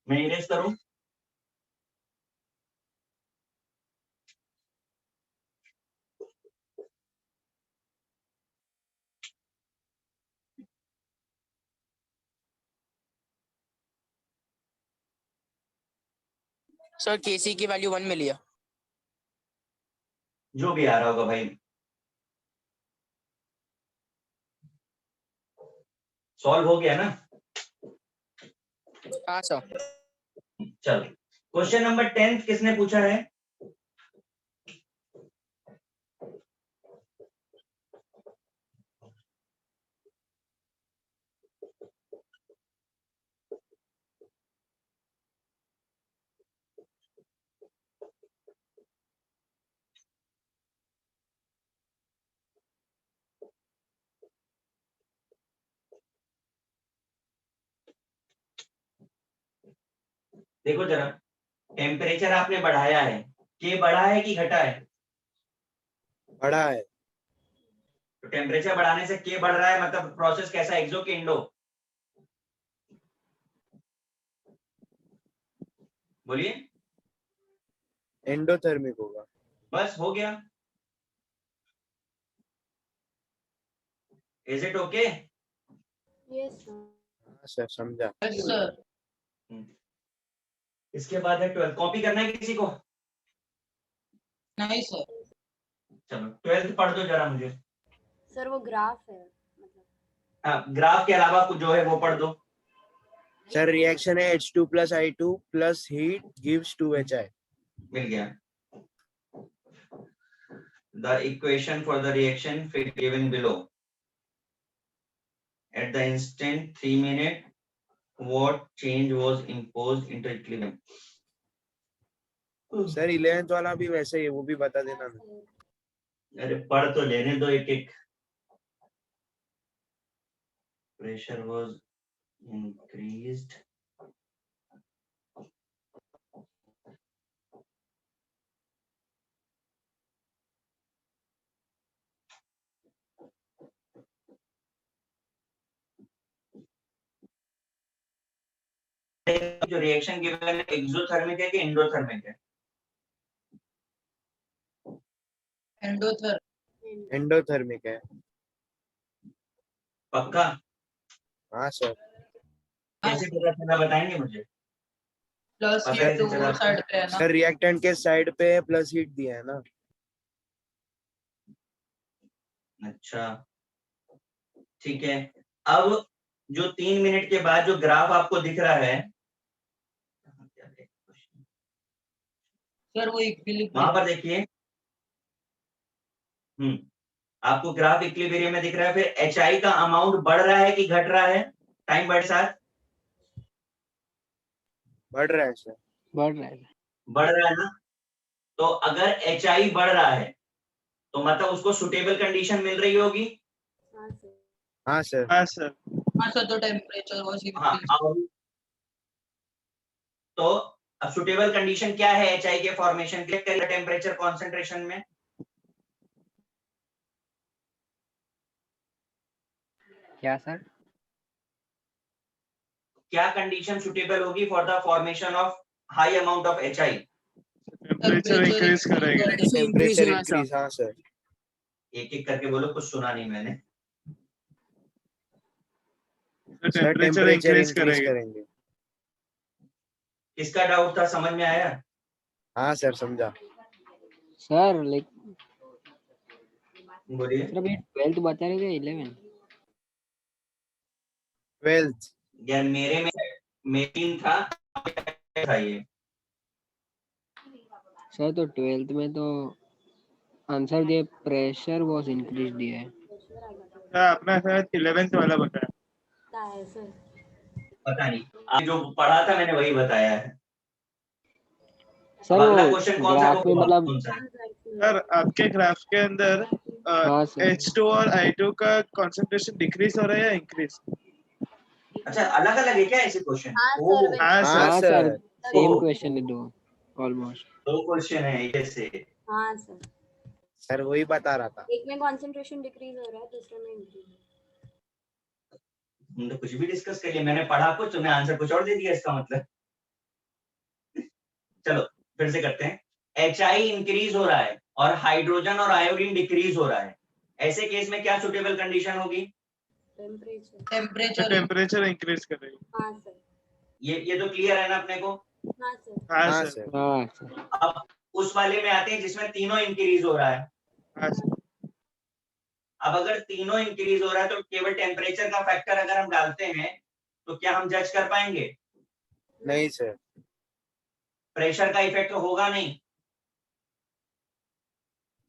मैं इरेज करूं? Sir, Kc की वैल्यू 1 मिली है. जो भी आ रहा होगा भाई, सॉल्व हो गया ना? हाँ सर. चलो, क्वेश्चन नंबर 10 किसने पूछा है? देखो जरा, टेम्परेचर आपने बढ़ाया है, के बढ़ा है कि घटा है? बढ़ा है। तो टेम्परेचर बढ़ाने से के बढ़ रहा है, मतलब प्रोसेस कैसा, एक्सो कि इंडो? बोलिए। एंडोथर्मिक होगा। बस हो गया। Is it okay? Yes, sir. हाँ सर, समझा। Yes, sir. इसके बाद है 12। कॉपी करना है किसी को? नहीं sir. चलो 12th पढ़ दो जरा मुझे। सर वो ग्राफ है मतलब. हाँ, ग्राफ के अलावा कुछ जो है वो पढ़ दो। सर रिएक्शन है H2 plus I2 plus heat gives 2HI। मिल गया। The equation for the reaction given below. At the instant 3 minute, what change was imposed into equilibrium? Sir 11th वाला भी वैसे ही है, वो भी बता देना ना। अरे पढ़ तो लेने दो एक एक। Pressure was increased. जो रिएक्शन गिवन है एक्सोथर्मिक है कि एंडोथर्मिक है? Endotherm. एंडोथर्मिक है। पक्का? हाँ सर। कैसे पता चला बताएंगे मुझे? Plus पता heat कैसे तो चला? वो साइड पे है ना. सर रिएक्टेंट के साइड पे प्लस हीट दिया है ना। अच्छा ठीक है। अब जो 3 मिनट के बाद जो ग्राफ आपको दिख रहा है, Sir वो वहां equilibrium. पर देखिए। आपको ग्राफ इक्विलिब्रियम में दिख रहा है। फिर HI का अमाउंट बढ़ रहा है कि घट रहा है टाइम बढ़ साथ? बढ़ रहा है सर। बढ़ रहा है। बढ़ रहा है ना? तो अगर HI बढ़ रहा है तो मतलब उसको सुटेबल कंडीशन मिल रही होगी। हाँ सर. हाँ सर। हाँ सर। हाँ sir, तो temperature was हाँ, increased. तो अब सुटेबल कंडीशन क्या है HI के फॉर्मेशन के? टेम्परेचर कॉन्सेंट्रेशन में क्या सर? क्या कंडीशन सुटेबल होगी for the formation of high amount of HI? Temperature increase करेगा। Temperature increase. हाँ सर। एक एक करके बोलो, कुछ सुना नहीं मैंने। सर टेम्परेचर इंक्रीज करेगा। करेंगे। किसका डाउट था, समझ में आया? हाँ सर, समझा। सर लाइक बोलिए। सर अभी 12th बता रहे थे 11। 12th। यार मेरे में मेन था ये। सर तो 12th में तो आंसर दिए प्रेशर वाज इंक्रीज दिया है। सर आपने शायद 11th वाला बताया। क्या है सर? पता नहीं, आपने जो पढ़ा था मैंने वही बताया है। सर अगला वो क्वेश्चन कौन सा? ग्राफ में मतलब कौन सा? सर आपके ग्राफ के अंदर हाँ सर। H2 और I2 का कंसंट्रेशन डिक्रीज हो रहा है या इंक्रीज? अच्छा अलग अलग है क्या ऐसे क्वेश्चन? हाँ ओ सर. हाँ सर। हाँ सर सेम ओ। क्वेश्चन है दो ऑलमोस्ट। दो क्वेश्चन है ये से। हाँ सर. सर वही बता रहा था। एक में कंसंट्रेशन डिक्रीज हो रहा है, दूसरे में इंक्रीज. हम तो कुछ भी डिस्कस कर लिया। मैंने पढ़ा कुछ, तुमने आंसर कुछ और दे दिया, इसका मतलब। चलो फिर से करते हैं। HI इंक्रीज हो रहा है और हाइड्रोजन और आयोडीन डिक्रीज हो रहा है, ऐसे केस में क्या सुटेबल कंडीशन होगी? टेम्परेचर। टेम्परेचर टेम्परेचर इंक्रीज कर रही है। हाँ सर। ये तो क्लियर है ना अपने को? हाँ सर। हाँ हाँ सर। सर। हाँ सर। अब उस वाले में आते हैं जिसमें तीनों इंक्रीज हो रहा है। हाँ सर। अब अगर तीनों इंक्रीज हो रहा है तो केवल टेम्परेचर का फैक्टर अगर हम डालते हैं तो क्या हम जज कर पाएंगे? नहीं सर। प्रेशर का इफेक्ट होगा नहीं।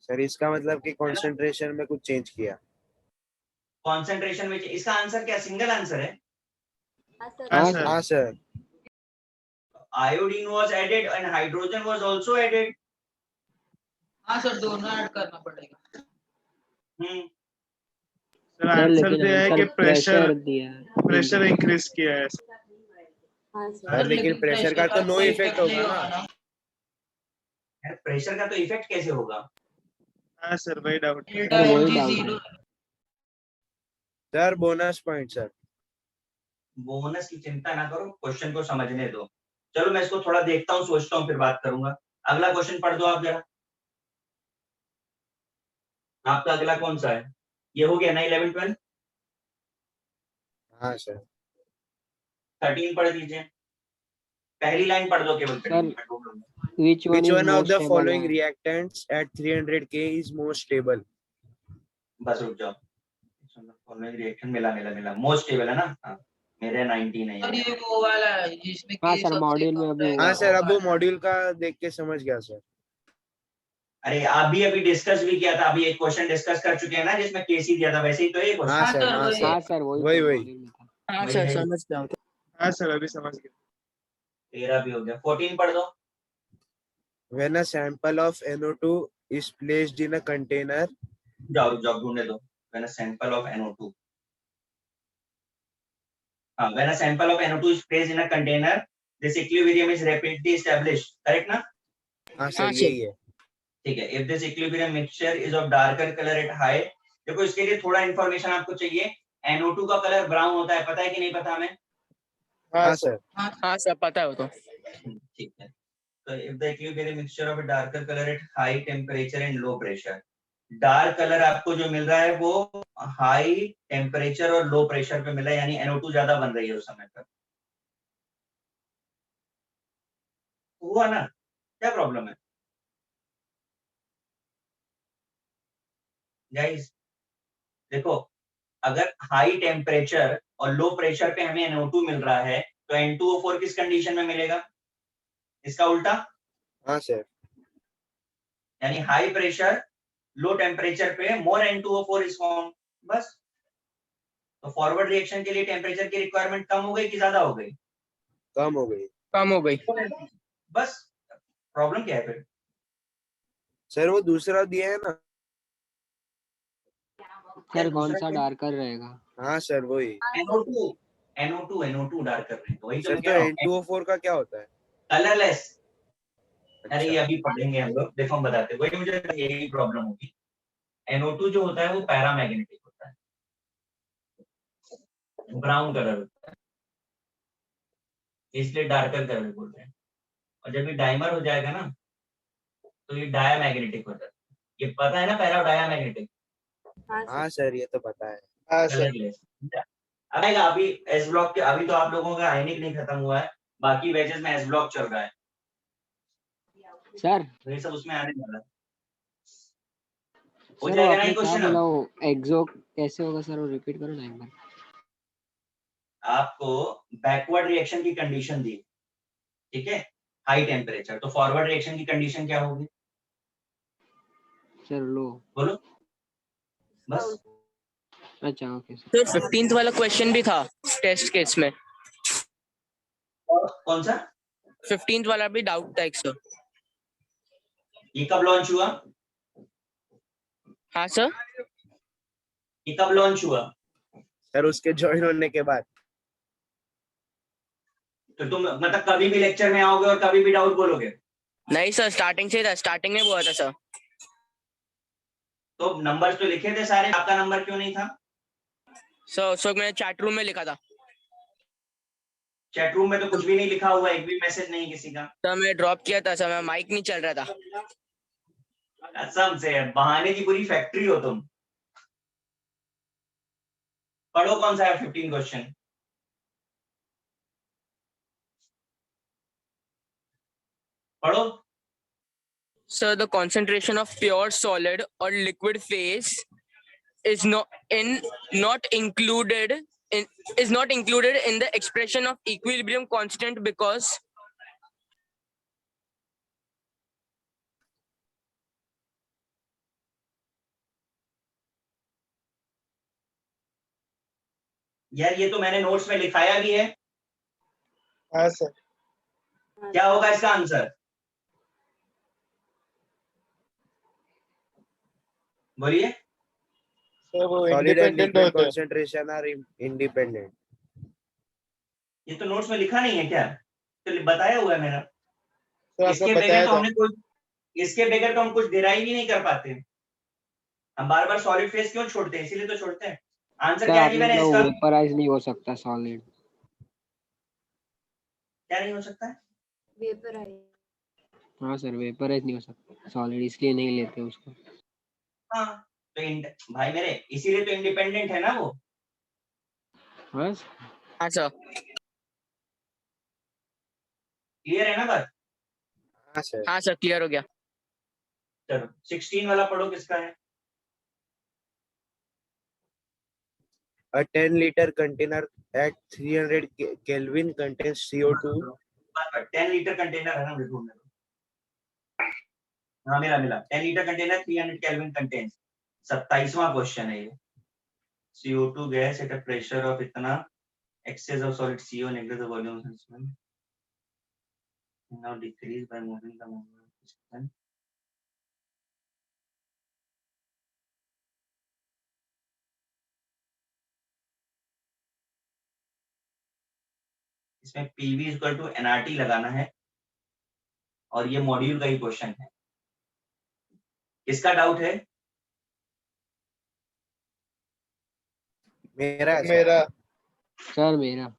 सर इसका मतलब कि कंसंट्रेशन में कुछ चेंज किया। कॉन्सेंट्रेशन में इसका आंसर क्या सिंगल आंसर है? हाँ सर। हाँ हाँ सर। हाँ sir. Iodine was added and hydrogen was also added. हाँ सर, दोनों ऐड करना पड़ेगा। सर सर आंसर लेकिन दिया है आंसर कि प्रेशर दिया है। प्रेशर इंक्रीज किया है। हाँ सर। सर लेकिन प्रेशर का तो नो कोई इफेक्ट नहीं होगा ना। प्रेशर का तो इफेक्ट कैसे होगा? हाँ सर, वही डाउट है। डेल्टा सर वही एनजी डाउट जीरो। है। Sir bonus point sir. Bonus की चिंता ना करो, क्वेश्चन को समझने दो। चलो मैं इसको थोड़ा देखता हूँ, सोचता हूँ, फिर बात करूंगा। अगला क्वेश्चन पढ़ दो आप जरा। आपका अगला कौन सा है? ये हो गया ना 11 12? हाँ सर। 13 पढ़ दीजिए। पहली लाइन पढ़ दो केवल। Sir Which one of most the stable following है? reactants at 300 K is most stable? बस रुक जाओ। रिएक्शन मिला मोस्ट स्टेबल है ना? हाँ, मेरे 19 है सर ये। ये वो वाला है जिसमें हाँ K सर, सबसे मॉड्यूल में कम अभी रहेगा, हाँ सर, अब वो वाला। मॉड्यूल का देख के समझ गया सर। अरे अभी डिस्कस भी किया था, अभी एक क्वेश्चन डिस्कस कर चुके हैं ना जिसमें केसी दिया था, वैसे ही तो ये क्वेश्चन। हाँ हाँ सर। सर, हाँ वही। सर। हाँ सर वही वही तो वही। मॉड्यूल में था। हाँ वही सर है। समझ गया हूँ। हाँ सर, अभी समझ गया। 13 भी हो गया। 14 पढ़ दो। When a sample of NO2 is placed in a container, जाओ ढूंढने दो। When a sample of NO2, when a sample of NO2 is placed in a container, this equilibrium is rapidly established, correct ना? हाँ sir हाँ यही है। ठीक है। If this equilibrium mixture is of darker color at high, देखो इसके लिए थोड़ा इंफॉर्मेशन आपको चाहिए। NO2 का कलर ब्राउन होता है, पता है कि नहीं पता हमें? हाँ सर। हाँ सर पता है वो तो। ठीक है। तो if the equilibrium mixture of a darker color at high temperature and low pressure, dark colour आपको जो मिल रहा है वो हाई टेम्परेचर और लो प्रेशर पे मिला है, यानी NO2 ज्यादा बन रही है उस समय पर। हुआ ना? क्या प्रॉब्लम है गाइस? देखो, अगर हाई टेम्परेचर और लो प्रेशर पे हमें NO2 मिल रहा है तो N2O4 किस कंडीशन में मिलेगा? इसका उल्टा, हाँ सर। यानी हाई प्रेशर लो टेम्परेचर पे मोर N2O4 इज फॉर्म। बस। तो फॉरवर्ड रिएक्शन के लिए टेम्परेचर की रिक्वायरमेंट कम हो गई कि ज्यादा हो गई? कम हो गई। कम हो गई। बस। प्रॉब्लम क्या है फिर? सर वो दूसरा दिया है ना। सर कौन सा डार्कर रहेगा? हाँ सर वही। NO2 डार्क कर रहे हैं, तो वही तो सर मैं तो कह रहा हूँ। N2O4 का क्या होता है? कलरलेस। अरे ये अच्छा। अभी पढ़ेंगे हम लोग, देखो हम बताते हैं। वही मुझे यही प्रॉब्लम होगी। NO2 जो होता है वो पैरामैग्नेटिक होता है, ब्राउन कलर होता है, इसलिए डार्कर कलर बोलते हैं। और जब ये डाइमर हो जाएगा ना तो ये डायामैग्नेटिक होता है। ये पता है ना, पैरा डायामैग्नेटिक। हाँ सर। हाँ सर ये तो पता है। हाँ सर। कलरलेस आएगा। अभी एस ब्लॉक के, अभी तो आप लोगों का आयनिक नहीं खत्म हुआ है, बाकी बैचेस में एस ब्लॉक चल रहा है, सर तो ये सब उसमें आने वाला है। हो सर वो जाएगा ना आपने ये क्या क्वेश्चन? बोला, अब वो एक्सो कैसे होगा सर? वो रिपीट करो ना एक बार। आपको बैकवर्ड रिएक्शन की कंडीशन दी, ठीक है, हाई टेम्परेचर, तो फॉरवर्ड रिएक्शन की कंडीशन क्या होगी? सर लो। बोलो बस। अच्छा ओके सर। तो 15th वाला क्वेश्चन भी था टेस्ट केस में। और कौन सा? 15th वाला भी डाउट था एक सर। ये कब लॉन्च हुआ? हाँ सर। ये कब लॉन्च हुआ? सर उसके ज्वाइन होने के बाद। तो तुम मतलब कभी भी लेक्चर में आओगे और कभी भी डाउट बोलोगे? नहीं सर, स्टार्टिंग से था, स्टार्टिंग में बोला था सर। तो नंबर्स तो लिखे थे सारे, आपका नंबर क्यों नहीं था? सर उस वक्त मैंने चैट रूम में लिखा था। चैट रूम में तो कुछ भी नहीं लिखा हुआ, एक भी मैसेज नहीं किसी का। सर मैं ड्रॉप किया था सर, मैं माइक नहीं चल रहा था। कसम से बहाने की पूरी फैक्ट्री हो तुम। पढ़ो कौन सा है 15 क्वेश्चन। पढ़ो। Sir, the concentration of pure solid or liquid phase is not included in the expression of equilibrium constant because यार ये तो मैंने नोट्स में लिखाया भी है। हाँ सर। क्या होगा इसका आंसर? बोलिए। सर वो Solid and इंडिपेंडेंट liquid होते हैं। concentration are independent. ये तो नोट्स में लिखा नहीं है क्या? तो बताया हुआ है मैंने। सर इसके आपने बगैर बताया तो था। हमने कुछ डिराइव ही नहीं कर पाते। हम बार बार सॉलिड फेज क्यों छोड़ते हैं? इसीलिए तो छोड़ते हैं। आंसर क्या गिवन है इसका? वेपराइज नहीं हो सकता सॉलिड। क्या नहीं हो सकता है? वेपराइज। हाँ सर, वेपराइज नहीं हो सकता सॉलिड, इसलिए नहीं लेते उसको। हाँ तो भाई मेरे, इसीलिए तो इंडिपेंडेंट है ना वो। बस हाँ सर। क्लियर है ना बात? हाँ सर। हाँ सर क्लियर हो गया। चलो 16 वाला पढ़ो, किसका है? A 10-liter container at 300 Kelvin contains CO2. 10 litre container है ना, देखो मेरा। हाँ मिला 10 लीटर कंटेनर 300 केल्विन कंटेन्स। 27वां क्वेश्चन है ये। CO2 gas at a pressure of इतना, excess of solid CO negative the volume of suspension now decrease by moving the movement of suspension. इसमें PV इक्वल टू NRT लगाना है और ये module का ही क्वेश्चन है। किसका डाउट है? मेरा है, मेरा। सर मेरा।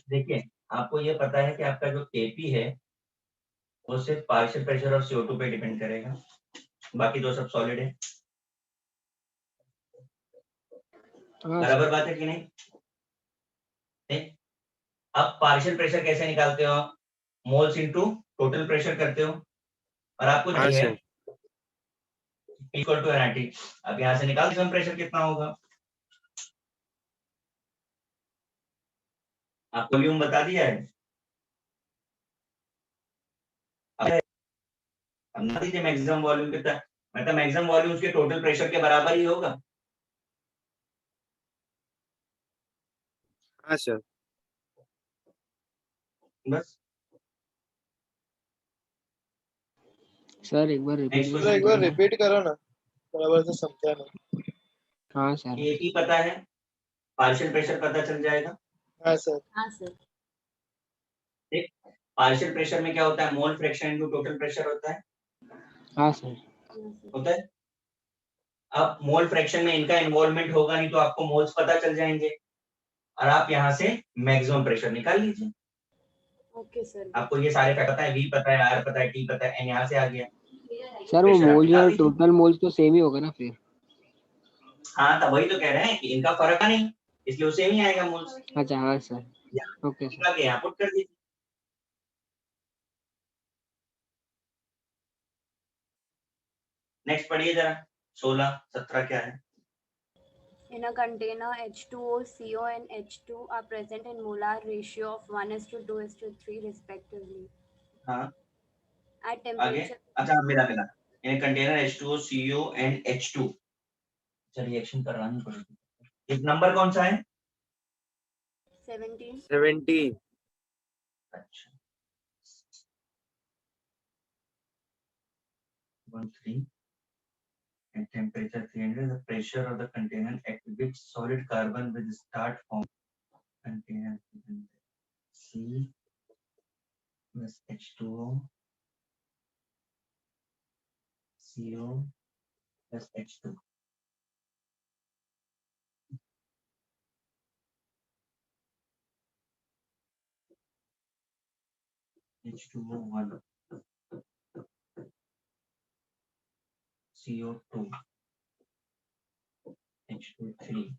देखिए आपको ये पता है कि आपका जो KP है वो सिर्फ पार्शियल प्रेशर और CO2 पे डिपेंड करेगा, बाकी तो सब सॉलिड है। बराबर बात है कि नहीं? अब पार्शियल प्रेशर कैसे निकालते हो? मोल्स इनटू टोटल प्रेशर करते हो और आपको हाँ चाहिए सर। Equal to NRT। अब यहाँ से निकाल दो प्रेशर कितना होगा। आपको वॉल्यूम बता दिया है। अब ना दीजिए मैक्सिमम वॉल्यूम कितना, मतलब मैक्सिमम वॉल्यूम उसके टोटल प्रेशर के बराबर ही होगा। हाँ सर। बस सर एक बार रिपीट Next सर एक बार question। रिपीट करो ना, बराबर से समझा नहीं। हाँ सर। KP पता है, पार्शियल प्रेशर पता चल जाएगा। हाँ सर। हाँ सर। ठीक, पार्शियल प्रेशर में क्या होता है? Mole fraction into total pressure होता है। हाँ सर। होता है। अब मोल फ्रैक्शन में इनका इन्वॉल्वमेंट होगा नहीं तो आपको मोल्स पता चल जाएंगे और आप यहाँ से मैक्सिमम प्रेशर निकाल लीजिए। Okay sir. आपको ये सारे फैक्टर पता है, V पता है, R पता है, T पता है, N यहाँ से आ गया। सर वो प्रेशर आप मोल्स निकाल और लीजिए। टोटल मोल्स तो सेम ही होगा ना फिर? हाँ तब वही तो कह रहे हैं कि इनका फर्क है नहीं, इसलिए उसे ही आएगा मोल्स। अच्छा हाँ सर। Okay sir. निकाल के यहाँ पुट कर दीजिए। नेक्स्ट पढ़िए जरा 16 17 क्या है? In a container, H2O, CO and H2 are present in molar ratio of 1:2:3 respectively. हाँ At आगे। temperature अच्छा मिला। In a container H2O, CO and H2 चल रिएक्शन करानी पड़ेगी। एक नंबर कौन सा है? 17. 17. अच्छा 13 and temperature 300. The pressure of the container at which solid carbon will start form container C plus H2O CO plus H2. H2O 1 CO2 H2 3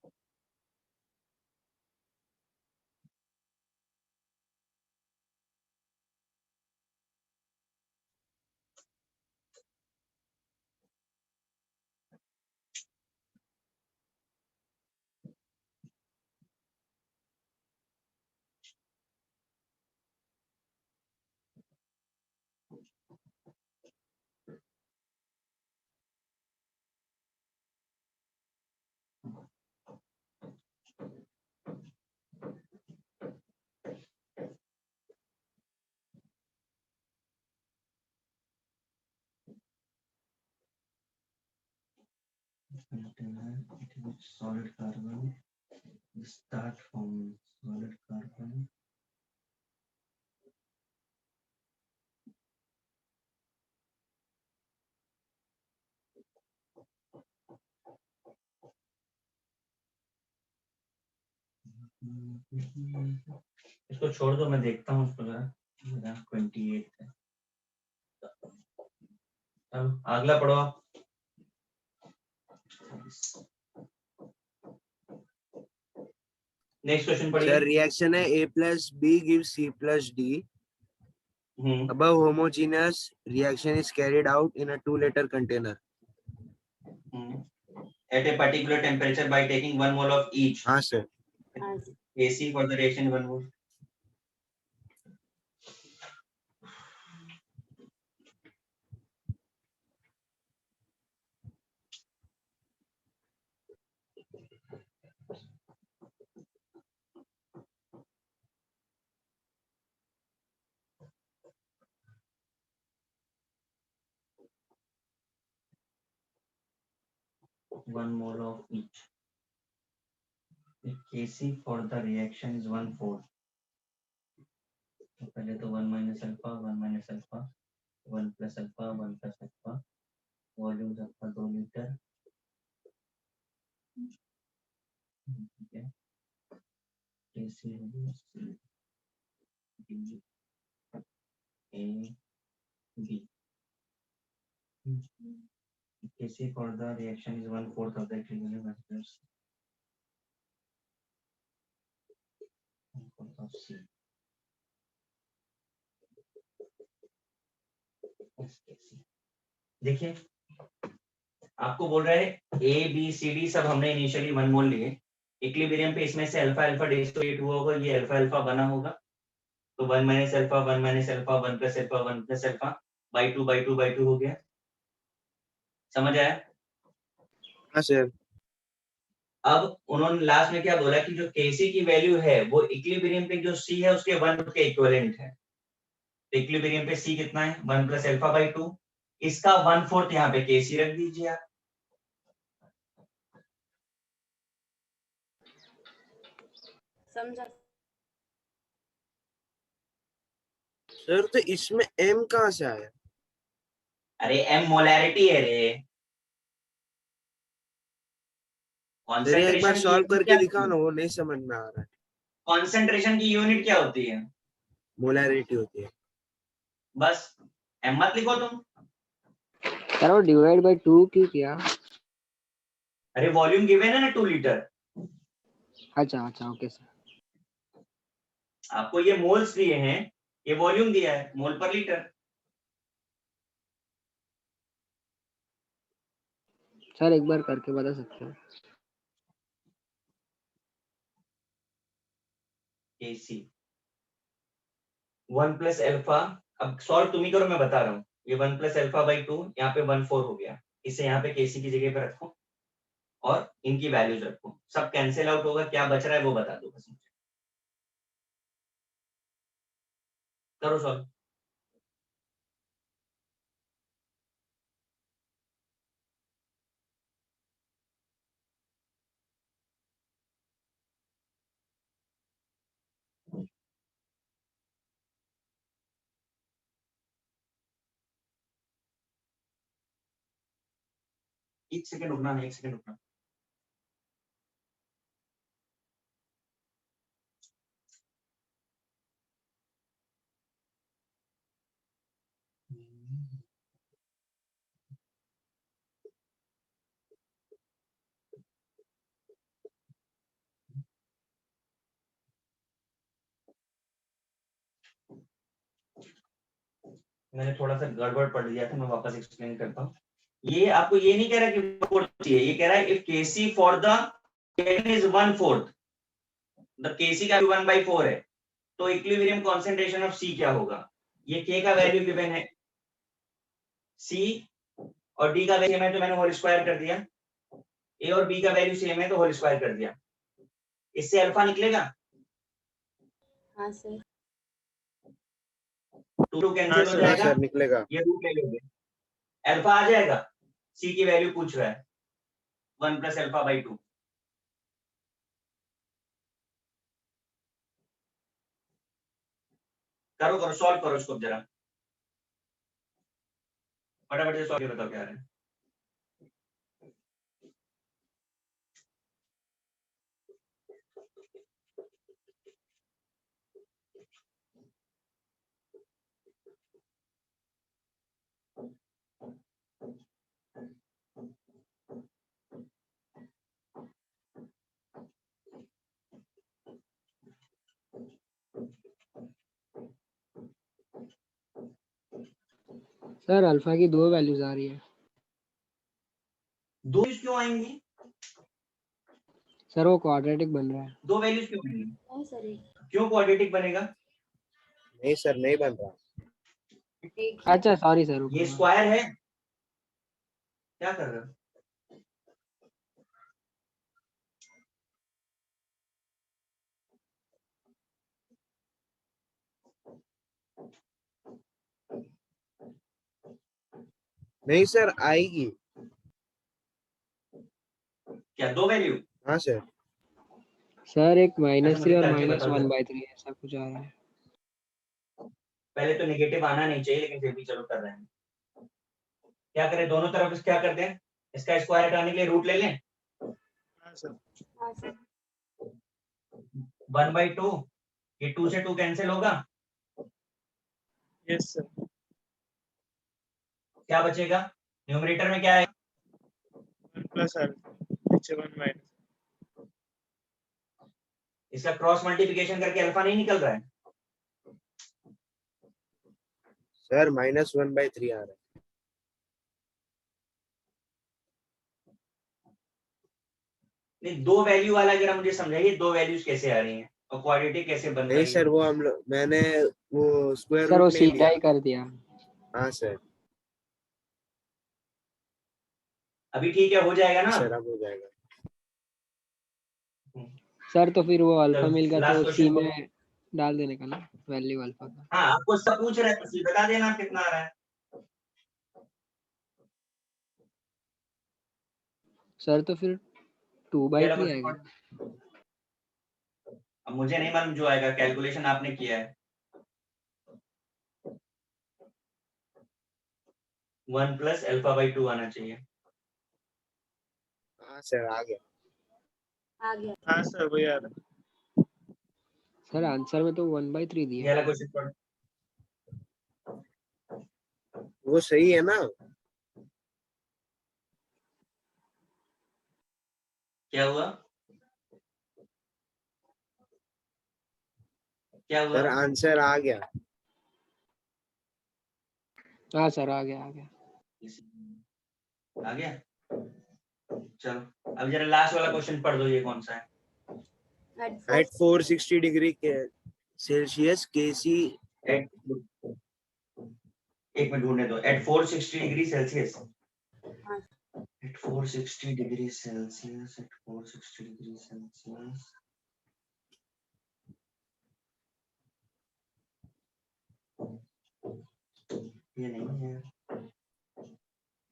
container at which solid carbon will start from solid carbon इसको छोड़ दो, मैं देखता हूँ उसको जरा 28 है। चलो अगला पढ़ो आप। नेक्स्ट क्वेश्चन पढ़िए। Sir, reaction है A plus B gives C plus D. Above homogeneous reaction is carried out in a 2-liter container. At a particular temperature by taking 1 mole of each. हाँ sir. AC for the reaction 1 mole. One mole of each. The Kc for the reaction is 1/4. तो पहले तो 1 minus alpha, 1 minus alpha, 1 plus alpha, 1 plus alpha. Volume आपका 2 litre. ठीक है। Kc D A B. Kc for the reaction is 1/4 of the equilibrium factors. 1/4 of C. देखिए आपको बोल रहे हैं ए बी सी डी सब हमने इनिशियली 1 मोल लिए। इक्विलिब्रियम पे इसमें से अल्फा अल्फा डिसोसिएट हुआ होगा, ये अल्फा अल्फा बना होगा। तो 1 minus alpha 1 minus alpha 1 plus alpha 1 plus alpha by 2 हो गया। समझ आया? हाँ सर। अब उन्होंने लास्ट में क्या बोला कि जो Kc की वैल्यू है वो इक्विलिब्रियम पे जो C है उसके 1 के इक्विवेलेंट है। इक्विलिब्रियम पे C कितना है? 1 प्लस अल्फा बाई 2। इसका 1/4 यहाँ पे Kc रख दीजिए आप। समझा? सर तो इसमें M कहाँ से आया? अरे M मोलैरिटी है रे। सर एक बार सॉल्व करके दिखाओ ना, वो नहीं समझ में आ रहा है। कॉन्सेंट्रेशन की यूनिट क्या होती है? मोलैरिटी होती है। बस M मत लिखो तुम। सर वो डिवाइड बाय 2 क्यों किया? अरे वॉल्यूम गिवन है ना 2 लीटर। अच्छा अच्छा ओके सर। आपको ये मोल्स दिए हैं, ये वॉल्यूम दिया है मोल पर लीटर। सर एक बार करके बता सकते हो? Kc 1 प्लस अल्फा, अब सॉल्व तुम ही करो, मैं बता रहा हूँ। ये 1 प्लस अल्फा बाई 2 यहाँ पे 1/4 हो गया। इसे यहाँ पे Kc की जगह पे रखो। और इनकी वैल्यूज रखो, सब कैंसिल आउट होगा, क्या बच रहा है वो बता दो बस मुझे। करो सॉल्व। एक सेकंड रुकना, एक सेकंड रुकना। मैंने थोड़ा सा गड़बड़ पढ़ लिया था, मैं वापस एक्सप्लेन करता हूँ। ये आपको ये नहीं कह रहा कि 1/4 चाहिए, ये कह रहा है if Kc for the Kn is 1/4, the Kc का 1/4 है, तो इक्विलिब्रियम कॉन्सेंट्रेशन ऑफ C क्या होगा? ये K का वैल्यू गिवन है, C और D का वैल्यू है तो मैंने होल स्क्वायर कर दिया, A और B का वैल्यू सेम है तो होल स्क्वायर कर दिया। इससे अल्फा निकलेगा, हाँ सर। 2 कैंसिल हो सर। जाएगा, सर निकलेगा। ये रूट ले लोगे, अल्फा आ जाएगा। C की वैल्यू पूछ रहा है 1 + α/2। करो करो सॉल्व करो इसको जरा फटाफट से सॉल्व बताओ क्या है। सर अल्फा की 2 वैल्यूज आ रही है। 2 वैल्यूज क्यों आएंगी? सर वो क्वाड्रेटिक बन रहा है। 2 वैल्यूज क्यों आएंगी? नहीं सर, एक क्यों क्वाड्रेटिक बनेगा? नहीं सर, नहीं बन रहा। ही अच्छा सॉरी सर, ये स्क्वायर है, क्या कर रहे हो? नहीं सर, आएगी। क्या 2 वैल्यू? हाँ सर। सर एक अच्छा, मुझे -3 और करके बताओ जरा। -1/3 ऐसा कुछ आ रहा है। पहले तो नेगेटिव आना नहीं चाहिए, लेकिन फिर भी चलो कर रहे हैं। क्या करें, दोनों तरफ इस क्या कर दें, इसका स्क्वायर हटाने के लिए रूट ले लें। हाँ सर। 1/2, ये 2 से 2 कैंसिल होगा, यस सर। क्या बचेगा? न्यूमरेटर में क्या है? 1 + α, नीचे 1 - इसका क्रॉस मल्टीप्लिकेशन करके अल्फा नहीं निकल रहा है? सर -1/3 आ रहा है। नहीं, 2 वैल्यू वाला जरा मुझे समझाइए, 2 वैल्यूज कैसे आ रही हैं और क्वाड्रेटिक कैसे बन नहीं रही सर, है? वो मैंने वो स्क्वायर सर वो रूट ले सीधा लिया। ही कर दिया। हाँ सर। अभी ठीक है, हो जाएगा ना? सर अब हो जाएगा। सर तो फिर वो अल्फा चलो, मिल गया लास्ट तो सी क्वेश्चन को। में डाल देने का ना वैल्यू अल्फा का। हाँ, आपको सब पूछ रहे हैं तो बता देना कितना आ रहा है। सर तो फिर 2/3 आएगा। अब मुझे नहीं मालूम जो आएगा, कैलकुलेशन आपने किया है। 1 + α/2 आना चाहिए। हाँ सर, आ गया। आ गया। हाँ सर, वही आ रहा है। सर आंसर में तो 1/3 ये दिया है। वाला क्वेश्चन पढ़ो। वो सही है ना? क्या हुआ? क्या हुआ? सर आंसर आ गया। हाँ सर आ गया आ गया। आ गया? चलो अब जरा लास्ट वाला क्वेश्चन पढ़ दो, ये कौन सा है? At 460 डिग्री सेल्सियस Kc एक मिनट ढूंढने दो। At 460 degree Celsius at 460 degrees Celsius, at 460 degrees Celsius. ये नहीं है।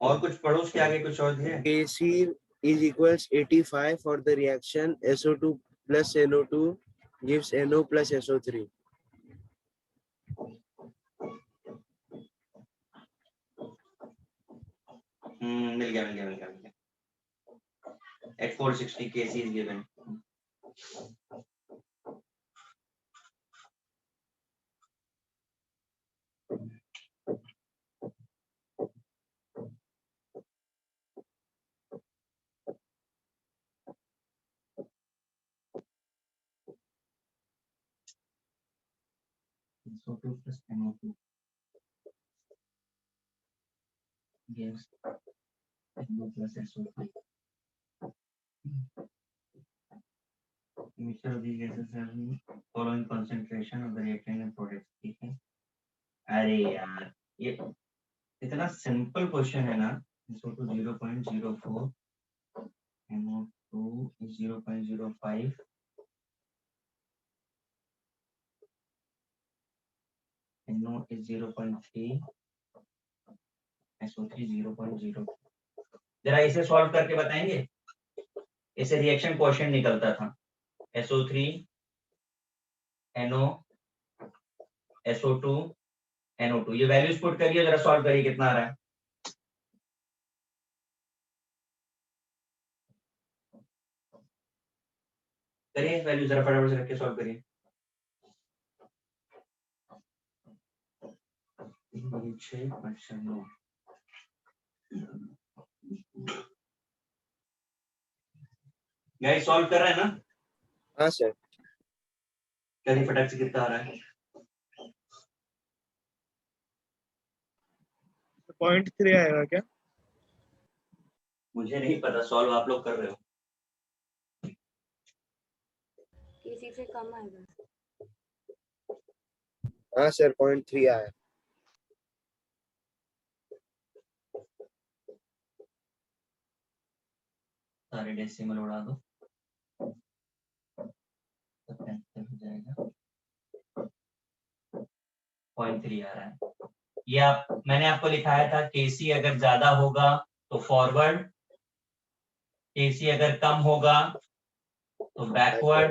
और कुछ पढ़ो, उसके आगे कुछ और दिया है? Kc is equals 85 for the reaction SO2 plus NO2 gives NO plus SO3. मिल गया। At 460 Kc is given. SO2 plus NO2 gives NO plus SO3. Mixture of these gases have the following concentration of the reactant and products. ठीक है? अरे यार, ये इतना simple question है ना। SO2 0.04, NO2 is 0.05, NO is 0.3, SO3 0.0. जरा इसे सॉल्व करके बताएंगे। इसे रिएक्शन क्वेश्चन निकलता था SO3 NO SO2 NO2, ये वैल्यूज पुट करिए, जरा सॉल्व करिए कितना आ रहा है। करिए वैल्यू जरा फटाफट से रख के सॉल्व करिए। 6 5 9 गाइस सॉल्व कर रहे हैं ना? हाँ सर। करिए फटाफट से कितना आ रहा है। 0.3 आएगा क्या? मुझे नहीं पता, सॉल्व आप लोग कर रहे हो। किसी से कम आएगा। हाँ सर 0.3 आया। सारे डेसिमल उड़ा दो, तो कैंसिल हो जाएगा। 0.3 आ रहा है। ये आप, मैंने आपको लिखाया था केसी अगर ज्यादा होगा तो फॉरवर्ड, केसी अगर कम होगा तो बैकवर्ड,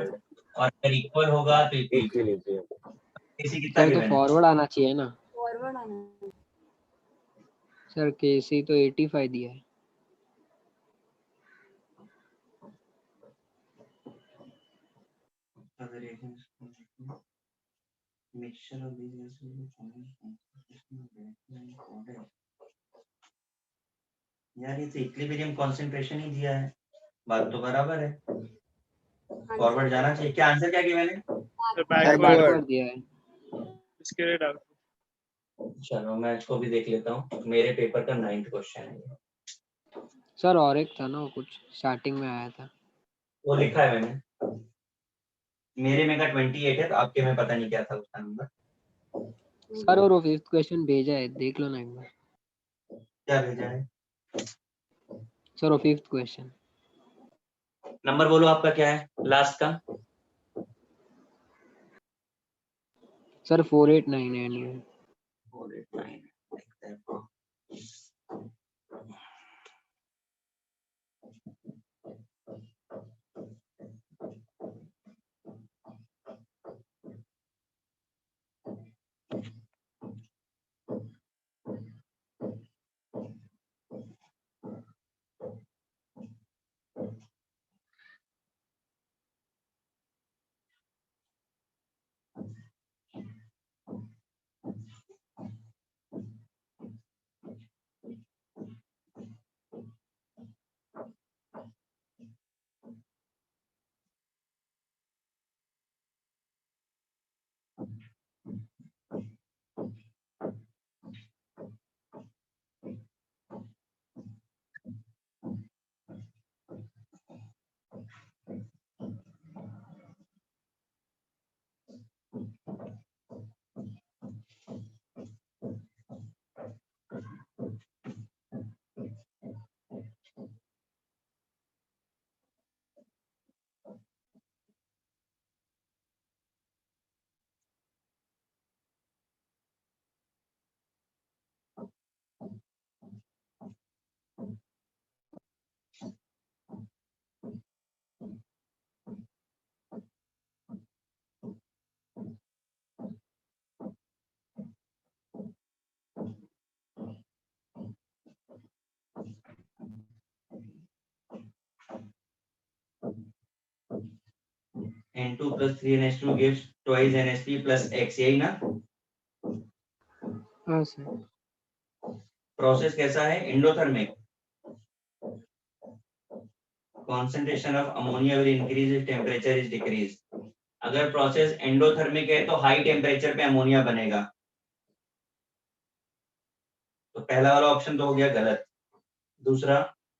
और अगर इक्वल होगा तो इक्वल। केसी कितना सर तो गिवन है? फॉरवर्ड आना चाहिए ना फॉरवर्ड आना। सर। केसी तो 85 दिया है। Mixture of these gases will form concentration of reactant product. यार ये तो इक्विलिब्रियम कंसंट्रेशन ही दिया है, बात तो बराबर है। फॉरवर्ड जाना चाहिए। क्या आंसर क्या गिवन है? तो Backward. बैकवर्ड दिया है। इसके लिए डाउट। चलो मैं इसको भी देख लेता हूँ, मेरे पेपर का 9th क्वेश्चन है। सर और एक था ना वो कुछ स्टार्टिंग में आया था। वो लिखा है मैंने, मेरे में का 28 है, तो आपके में पता नहीं क्या था उसका नंबर। सर और वो 5th क्वेश्चन भेजा है, देख लो ना एक बार। क्या भेजा है? सर वो 5th क्वेश्चन। नंबर बोलो आपका क्या है लास्ट का? सर 4899 है। 489 देखते हैं। N2 plus 3NH2 gives twice NH3 plus X, यही ना? हाँ सर। प्रोसेस कैसा है? Endothermic. Concentration of ammonia will increase if temperature is decreased. अगर प्रोसेस एंडोथर्मिक है तो हाई टेम्परेचर पे अमोनिया बनेगा. तो पहला वाला ऑप्शन तो हो गया गलत. दूसरा,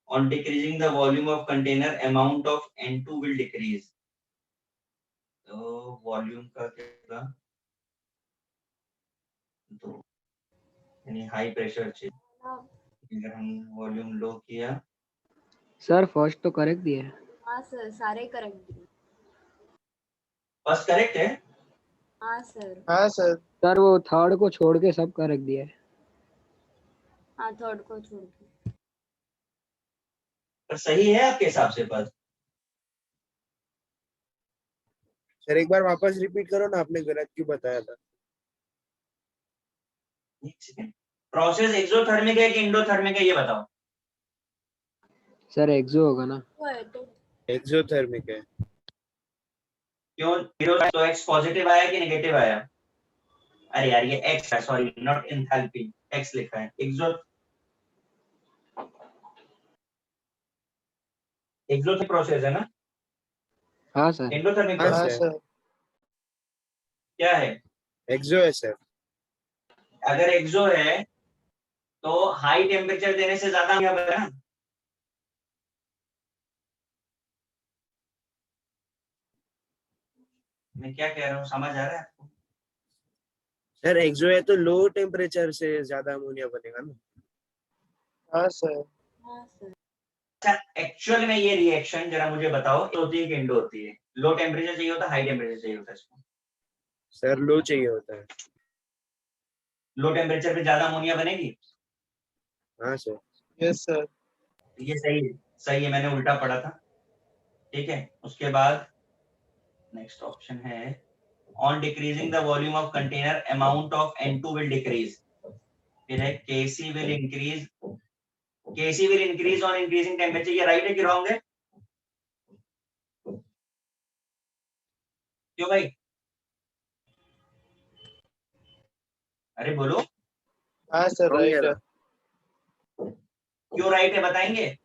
on decreasing the volume of container amount of N2 will decrease. तो वॉल्यूम का क्या होगा? तो यानी हाई प्रेशर चाहिए. अगर हम वॉल्यूम लो किया. सर फर्स्ट तो करेक्ट दिया है। हाँ सर, सारे करेक्ट दिए। फर्स्ट करेक्ट है. हाँ सर। हाँ सर। सर वो थर्ड को छोड़ के सब करेक्ट दिया है। हाँ, थर्ड को छोड़ के। पर सही है आपके हिसाब से पद? सर एक बार वापस रिपीट करो ना, आपने गलत क्यों बताया था? प्रोसेस एक्सोथर्मिक है कि इंडोथर्मिक है ये बताओ. सर एक्सो होगा ना। वो है तो एक्सोथर्मिक है। क्यों? तो एक्स पॉजिटिव आया कि नेगेटिव आया? अरे यार ये एक्स है, सॉरी, नॉट एंथैल्पी, एक्स लिखा है. एक्सोथर्मिक प्रोसेस है ना? हाँ सर। एंडोथर्मिक हाँ प्रोसेस सर, क्या है? एक्सो है सर। अगर एक्सो है तो हाई टेम्परेचर देने से ज्यादा क्या बना? मैं क्या कह रहा हूँ, समझ आ रहा है आपको? सर एक्सो है तो लो टेम्परेचर से ज्यादा अमोनिया बनेगा ना। हाँ सर। हाँ सर। अच्छा, एक्चुअल में ये रिएक्शन जरा मुझे बताओ, होती है कि इंडो होती है? लो टेम्परेचर चाहिए होता है, हाई टेम्परेचर चाहिए होता है इसको? सर लो चाहिए होता है। लो टेम्परेचर पे ज्यादा अमोनिया बनेगी. हाँ सर। Yes sir. ये सही है, सही है, मैंने उल्टा पढ़ा था. ठीक है, उसके बाद नेक्स्ट ऑप्शन है, on decreasing the volume of container amount of N2 will decrease. फिर है Kc will increase. Kc will increase on increasing temperature. ये राइट है कि रॉन्ग है? क्यों भाई? अरे बोलो. हाँ सर, Wrong है राइट है। ना? क्यों राइट है बताएंगे?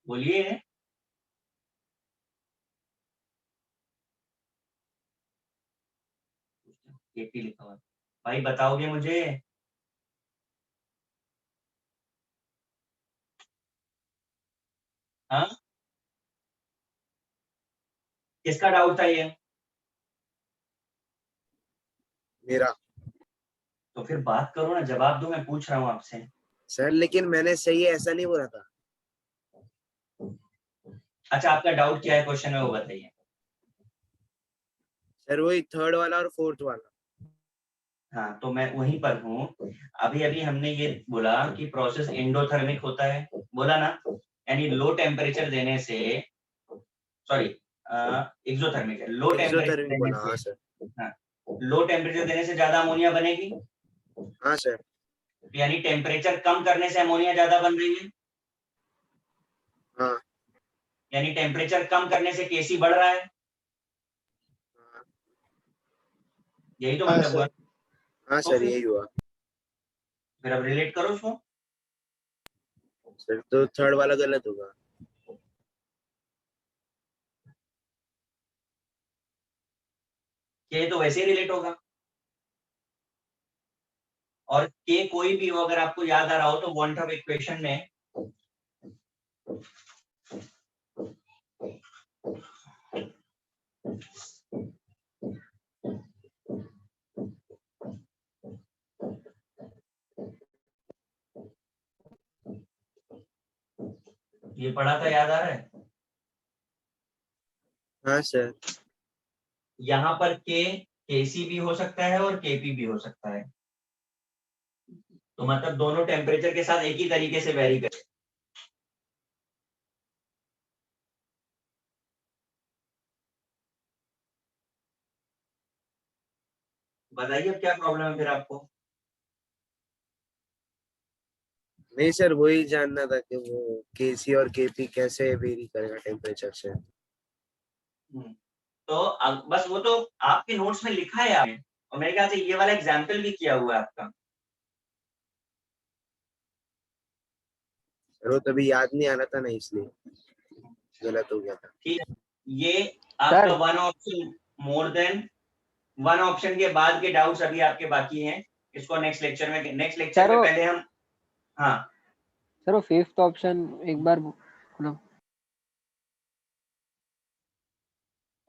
बोलिए. केपी लिखा हुआ भाई, बताओगे मुझे? हाँ, किसका डाउट था ये? मेरा। तो फिर बात करो ना, जवाब दो, मैं पूछ रहा हूँ आपसे. सर लेकिन मैंने सही है ऐसा नहीं बोला था। अच्छा, आपका डाउट क्या है क्वेश्चन में वो बताइए. सर वही थर्ड वाला और फोर्थ वाला। हाँ, तो मैं वहीं पर हूँ. अभी अभी हमने ये बोला कि प्रोसेस एंडोथर्मिक होता है, बोला ना? यानी लो टेम्परेचर देने से, सॉरी, एक्सोथर्मिक है. लो टेम्परेचर एक्सोथर्मिक देने बोला। हाँ से, सर। हाँ, लो टेम्परेचर देने से ज्यादा अमोनिया बनेगी. हाँ सर। यानी टेम्परेचर कम करने से अमोनिया ज्यादा बन रही है. हाँ। यानी टेम्परेचर कम करने से केसी बढ़ रहा है. यही तो हाँ मतलब हुआ. सर। हाँ तो सर यही हुआ। फिर अब रिलेट करो उसको. सर तो थर्ड वाला गलत होगा। के तो वैसे ही रिलेट होगा. और के कोई भी हो, अगर आपको याद आ रहा हो तो वॉन्ट ऑफ इक्वेशन में ये पढ़ा था, याद आ रहा है? हाँ सर। यहाँ पर के केसी भी हो सकता है और केपी भी हो सकता है. तो मतलब दोनों टेम्परेचर के साथ एक ही तरीके से वेरी करे. बताइए अब क्या प्रॉब्लम है फिर आपको? नहीं सर, वही जानना था कि वो केसी और केपी कैसे वेरी करेगा टेम्परेचर से। तो बस वो तो आपके नोट्स में लिखा है आपने, और मेरे ख्याल से ये वाला एग्जाम्पल भी किया हुआ है आपका। सर वो तभी याद नहीं आ रहा था ना, इसलिए गलत हो गया था। ठीक है, ये आपका one option more than one option के बाद के डाउट्स अभी आपके बाकी हैं। इसको नेक्स्ट लेक्चर में पहले हम, हाँ सर वो फिफ्थ ऑप्शन एक बार बोलो।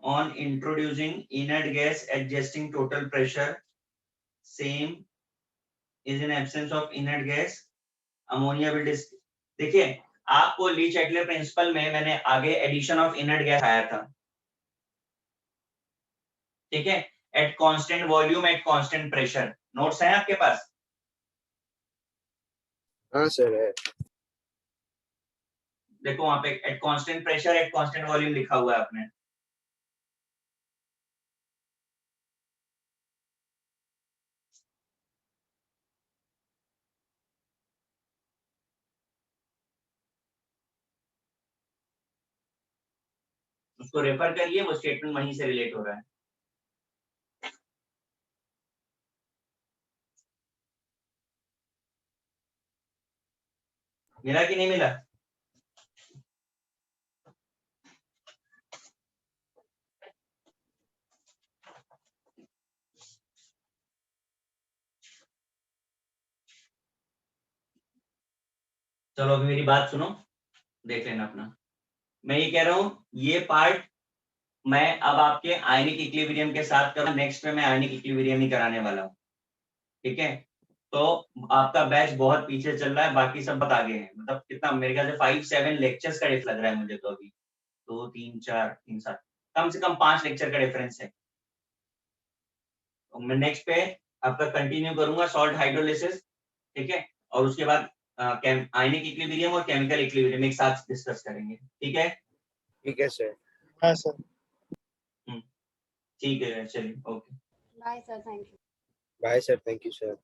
on introducing inert gas adjusting total pressure, same is in absence of inert gas ammonia will देखिए आपको ली चैटलर प्रिंसिपल में मैंने आगे एडिशन ऑफ इनर्ट गैस आया था, ठीक है, at constant volume at constant pressure. Notes हैं आपके पास? हाँ सर है। देखो वहां पे at constant pressure at constant volume लिखा हुआ है आपने। उसको रेफर करिए, वो स्टेटमेंट वहीं से रिलेट हो रहा है। मिला कि नहीं मिला? चलो अभी मेरी बात सुनो, देख लेना अपना। मैं ये कह रहा हूं ये पार्ट मैं अब आपके आयनिक इक्विलिब्रियम के साथ करूँ, नेक्स्ट में मैं आयनिक इक्विलिब्रियम ही कराने वाला हूँ, ठीक है। तो आपका बैच बहुत पीछे चल रहा है, बाकी सब बहुत आगे हैं। मतलब कितना, मेरे ख्याल से 5-7 लेक्चर्स का डिफरेंस लग रहा है मुझे तो अभी, 2 3 4 3 7 कम से कम 5 लेक्चर का डिफरेंस है। तो मैं नेक्स्ट पे आपका कंटिन्यू करूंगा सॉल्ट हाइड्रोलिसिस, ठीक है, और उसके बाद आयनिक इक्विलिब्रियम और केमिकल इक्विलिब्रियम एक साथ डिस्कस करेंगे, ठीक है। ठीक है सर। हाँ सर। ठीक है चलिए, okay bye sir, thank you. Bye sir, thank you sir.